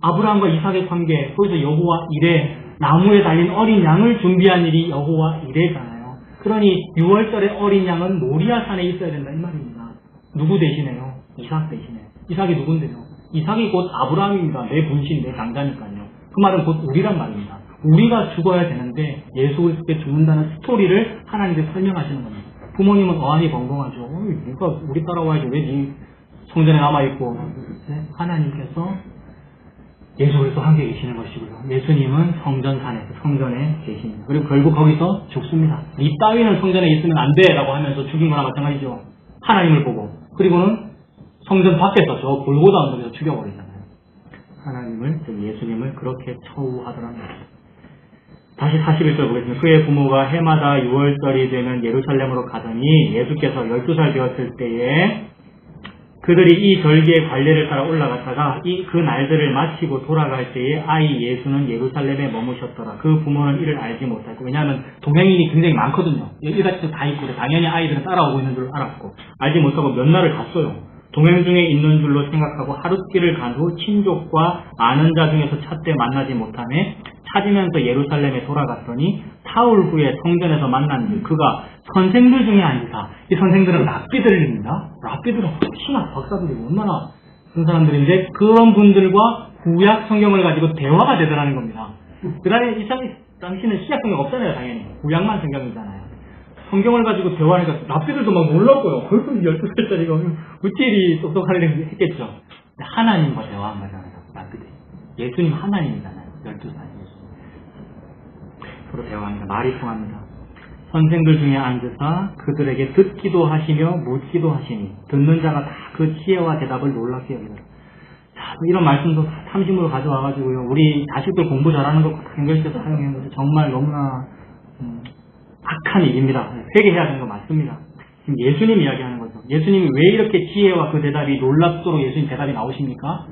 아브라함과 이삭의 관계, 거기서 여호와 이레, 나무에 달린 어린 양을 준비한 일이 여호와 이레잖아요. 그러니 6월절의 어린 양은 모리아산에 있어야 된다 이 말입니다. 누구 대신에요? 이삭 대신에. 이삭이 누군데요? 이삭이 곧 아브라함입니다. 내 분신, 내 장자니까요. 그 말은 곧 우리란 말입니다. 우리가 죽어야 되는데 예수 그리스도께 죽는다는 스토리를 하나님께 설명하시는 겁니다. 부모님은 어안이 벙벙하죠. 그러니까 우리 따라와야지 왜 네 성전에 남아있고. 하나님께서 예수 그리스도 함께 계시는 것이고요. 예수님은 성전에 계십니다. 그리고 결국 거기서 죽습니다. 이 따위는 성전에 있으면 안 돼 라고 하면서 죽인 거나 마찬가지죠. 하나님을 보고. 그리고는 성전 밖에서 저 골고다 언덕에서 죽여버리잖아요. 하나님을, 즉 예수님을 그렇게 처우하더랍니다. 다시 41절 보겠습니다. 그의 부모가 해마다 6월절이 되면 예루살렘으로 가더니 예수께서 12살 되었을 때에 그들이 이 절기의 관례를 따라 올라갔다가 그 날들을 마치고 돌아갈 때에 아이 예수는 예루살렘에 머무셨더라. 그 부모는 이를 알지 못했고, 왜냐하면 동행인이 굉장히 많거든요. 이같이 다 있고 당연히 아이들은 따라오고 있는 줄 알았고 알지 못하고 몇 날을 갔어요. 동행 중에 있는 줄로 생각하고 하룻길을 간 후 친족과 아는 자 중에서 찻때 만나지 못하며 찾으면서 예루살렘에 돌아갔더니 사흘 후에 성전에서 만난 줄 그가 선생들 중에 앉으사, 이 선생들은 랍비들입니다. 랍비들은 신학 박사들이고 얼마나 그런 사람들인데 그런 분들과 구약 성경을 가지고 대화가 되더라는 겁니다. 그 다음에 이 당시는 신약 성경 없잖아요. 당연히 구약만 성경이잖아요. 성경을 가지고 대화하니까 랍비들도 막 놀랐고요. 벌써 12살짜리가 어찌 이리 똑똑하려고 했겠죠. 근데 하나님과 대화한 거잖아요. 랍비들. 예수님 하나님이잖아요. 12살 예수님. 서로 대화합니다. 말이 통합니다. 선생들 중에 앉으사 그들에게 듣기도 하시며 묻기도 하시니 듣는 자가 다 그 지혜와 대답을 놀랍게 여기더라. 자, 이런 말씀도 탐심으로 가져와가지고요. 우리 자식들 공부 잘하는 것 연결시켜서 사용하는 것도 정말 너무나 악한 일입니다. 회개해야 되는 거 맞습니다. 지금 예수님 이야기하는 거죠. 예수님이 왜 이렇게 지혜와 그 대답이 놀랍도록 예수님 대답이 나오십니까?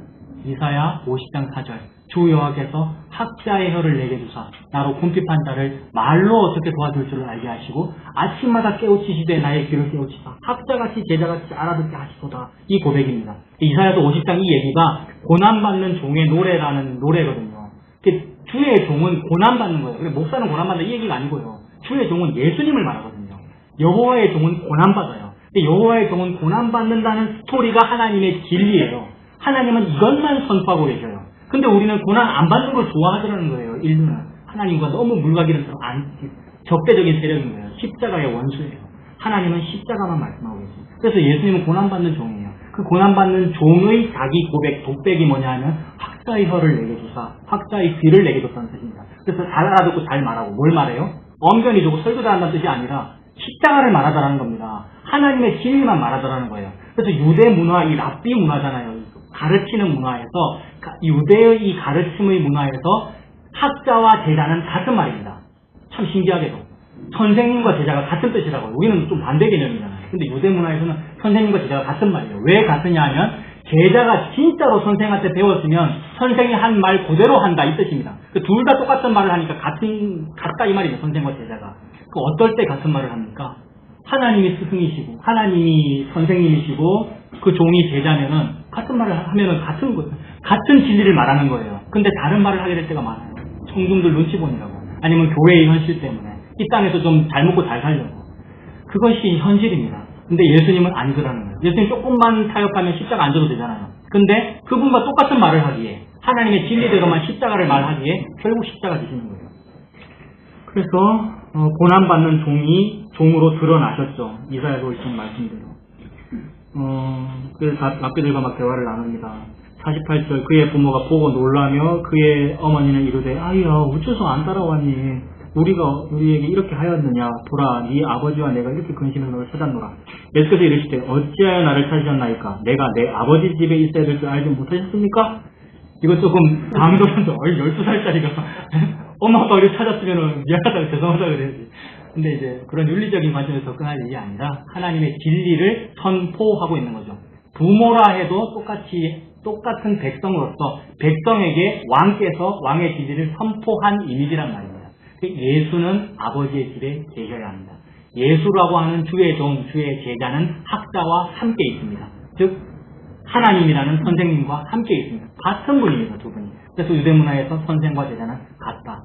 이사야 50장 4절 주 여호와께서 학자의 혀를 내게 주사 나로 궁핍한 자를 말로 어떻게 도와줄 줄을 알게 하시고 아침마다 깨우치시되 나의 귀를 깨우치사 학자같이 제자같이 알아듣게 하시도다. 이 고백입니다. 이사야서 50장 이 얘기가 고난받는 종의 노래라는 노래거든요. 주의 종은 고난받는 거예요. 근데 목사는 고난받는다 이 얘기가 아니고요. 주의 종은 예수님을 말하거든요. 여호와의 종은 고난받아요. 근데 여호와의 종은 고난받는다는 스토리가 하나님의 진리예요. 하나님은 이것만 선포하고 계셔요. 근데 우리는 고난 안 받는 걸 좋아하더라는 거예요. 인류는 하나님과 너무 물가기를 적대적인 세력인 거예요. 십자가의 원수예요. 하나님은 십자가만 말씀하고 계십니다. 그래서 예수님은 고난받는 종이에요. 그 고난받는 종의 자기 고백, 독백이 뭐냐 하면 학자의 혀를 내게 주사 학자의 귀를 내게 줬다는 뜻입니다. 그래서 잘 알아듣고 잘 말하고 뭘 말해요? 엄견이 주고 설교 잘한다는 뜻이 아니라 십자가를 말하더라는 겁니다. 하나님의 진리만 말하더라는 거예요. 그래서 유대 문화, 이 랍비 문화잖아요. 가르치는 문화에서 유대의 이 가르침의 문화에서 학자와 제자는 같은 말입니다. 참 신기하게도 선생님과 제자가 같은 뜻이라고요. 우리는 좀 반대 개념이잖아요. 근데 유대 문화에서는 선생님과 제자가 같은 말이에요. 왜 같으냐 하면 제자가 진짜로 선생한테 배웠으면 선생이 한 말 그대로 한다 이 뜻입니다. 둘 다 똑같은 말을 하니까 같다 이 말이죠. 선생과 제자가. 그 어떨 때 같은 말을 합니까? 하나님이 스승이시고 하나님이 선생님이시고 그 종이 제자면은 같은 말을 하면은 같은 진리를 말하는 거예요. 근데 다른 말을 하게 될 때가 많아요. 청중들 눈치 보느라고 아니면 교회의 현실 때문에 이 땅에서 좀 잘 먹고 잘 살려고. 그것이 현실입니다. 근데 예수님은 아니더라는 거예요. 예수님 조금만 타협하면 십자가 안 져도 되잖아요. 근데 그분과 똑같은 말을 하기에 하나님의 진리대로만 십자가를 말하기에 결국 십자가 지시는 거예요. 그래서 고난받는 종이 종으로 드러나셨죠. 이사야서 올신 말씀대로. 그래서 랍비들과 막 대화를 나눕니다. 48절 그의 부모가 보고 놀라며 그의 어머니는 이르되 아이야 어째서 안 따라왔니? 우리가 우리에게 이렇게 하였느냐? 보라 네 아버지와 내가 이렇게 근심해서 너를 찾았노라. 예수께서 이르시되 어찌하여 나를 찾으셨나이까? 내가 내 아버지 집에 있어야 될 줄 알지 못하셨습니까? 이거 조금 당돌한데 12살짜리가 엄마 아빠 우리 찾았으면 미안하다고 죄송하다고 그래야지. 근데 이제 그런 윤리적인 관점에서 접근할 일이 아니라 하나님의 진리를 선포하고 있는 거죠. 부모라 해도 똑같은 백성으로서 백성에게 왕께서 왕의 진리를 선포한 이미지란 말입니다. 예수는 아버지의 집에 계셔야 합니다. 예수라고 하는 주의 종, 주의 제자는 학자와 함께 있습니다. 즉 하나님이라는 선생님과 함께 있습니다. 같은 분입니다. 두 분이. 그래서 유대문화에서 선생과 제자는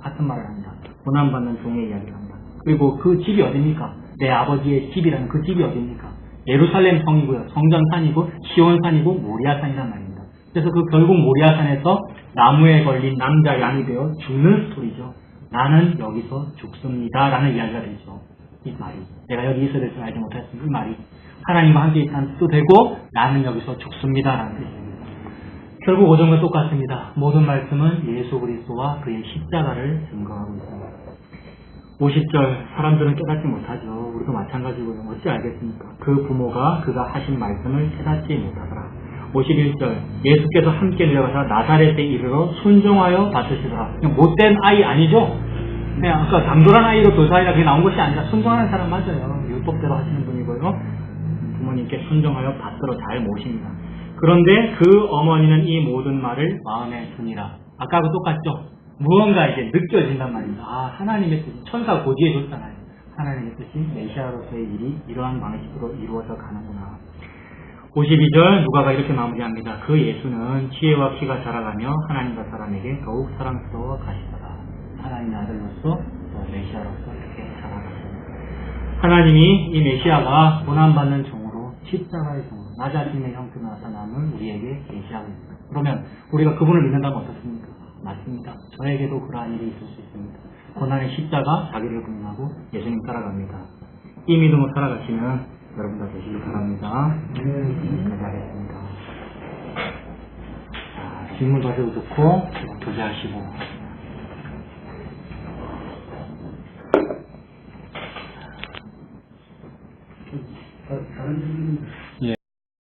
같은 말을 합니다. 고난받는 종의 이야기를 합니다. 그리고 그 집이 어디입니까? 내 아버지의 집이라는 그 집이 어디입니까? 예루살렘 성이고요. 성전산이고 시온산이고 모리아산이란 말입니다. 그래서 그 결국 모리아산에서 나무에 걸린 남자 양이 되어 죽는 스토리죠. 나는 여기서 죽습니다 라는 이야기가 되죠. 이 말이 내가 여기 있어야 될 줄 알지 못했으니 이 말이 하나님과 함께 있다는 뜻도 되고 나는 여기서 죽습니다 라는 뜻입니다. 결국 오전과 똑같습니다. 모든 말씀은 예수 그리스도와 그의 십자가를 증거하고 있습니다. 50절 사람들은 깨닫지 못하죠. 우리도 마찬가지고요. 어찌 알겠습니까? 그 부모가 그가 하신 말씀을 깨닫지 못하더라. 51절 예수께서 함께 내려가서 나사렛에 이르러 순종하여 받으시더라. 그냥 못된 아이 아니죠? 그냥 아까 당돌한 아이로 교사이라 그게 나온 것이 아니라 순종하는 사람 맞아요. 율법대로 하시는 분이고요. 부모님께 순종하여 받들어 잘 모십니다. 그런데 그 어머니는 이 모든 말을 마음에 두니라. 아까하고 똑같죠? 무언가 이제 느껴진단 말입니다. 아, 하나님의 뜻이 천사 고지해 줬잖아요. 하나님의 뜻이 메시아로서의 일이 이러한 방식으로 이루어져 가는구나. 52절 누가가 이렇게 마무리합니다. 그 예수는 지혜와 키가 자라가며 하나님과 사람에게 더욱 사랑스러워 가시더라. 하나님의 아들로서 또 메시아로서 이렇게 자라가십니다. 하나님이 이 메시아가 고난받는 종으로 십자가의 종으로 나 자신의 형태로 나타남을 우리에게 계시하고 있습니다. 그러면 우리가 그분을 믿는다면 어떻습니까? 맞습니다. 저에게도 그러한 일이 있을 수 있습니다. 고난의 십자가 자기를 부인하고 예수님 따라갑니다. 이 믿음으로 살아가시는 여러분 다 되시길 바랍니다. 여기까지 하겠습니다. 질문 하셔도 좋고 교제하시고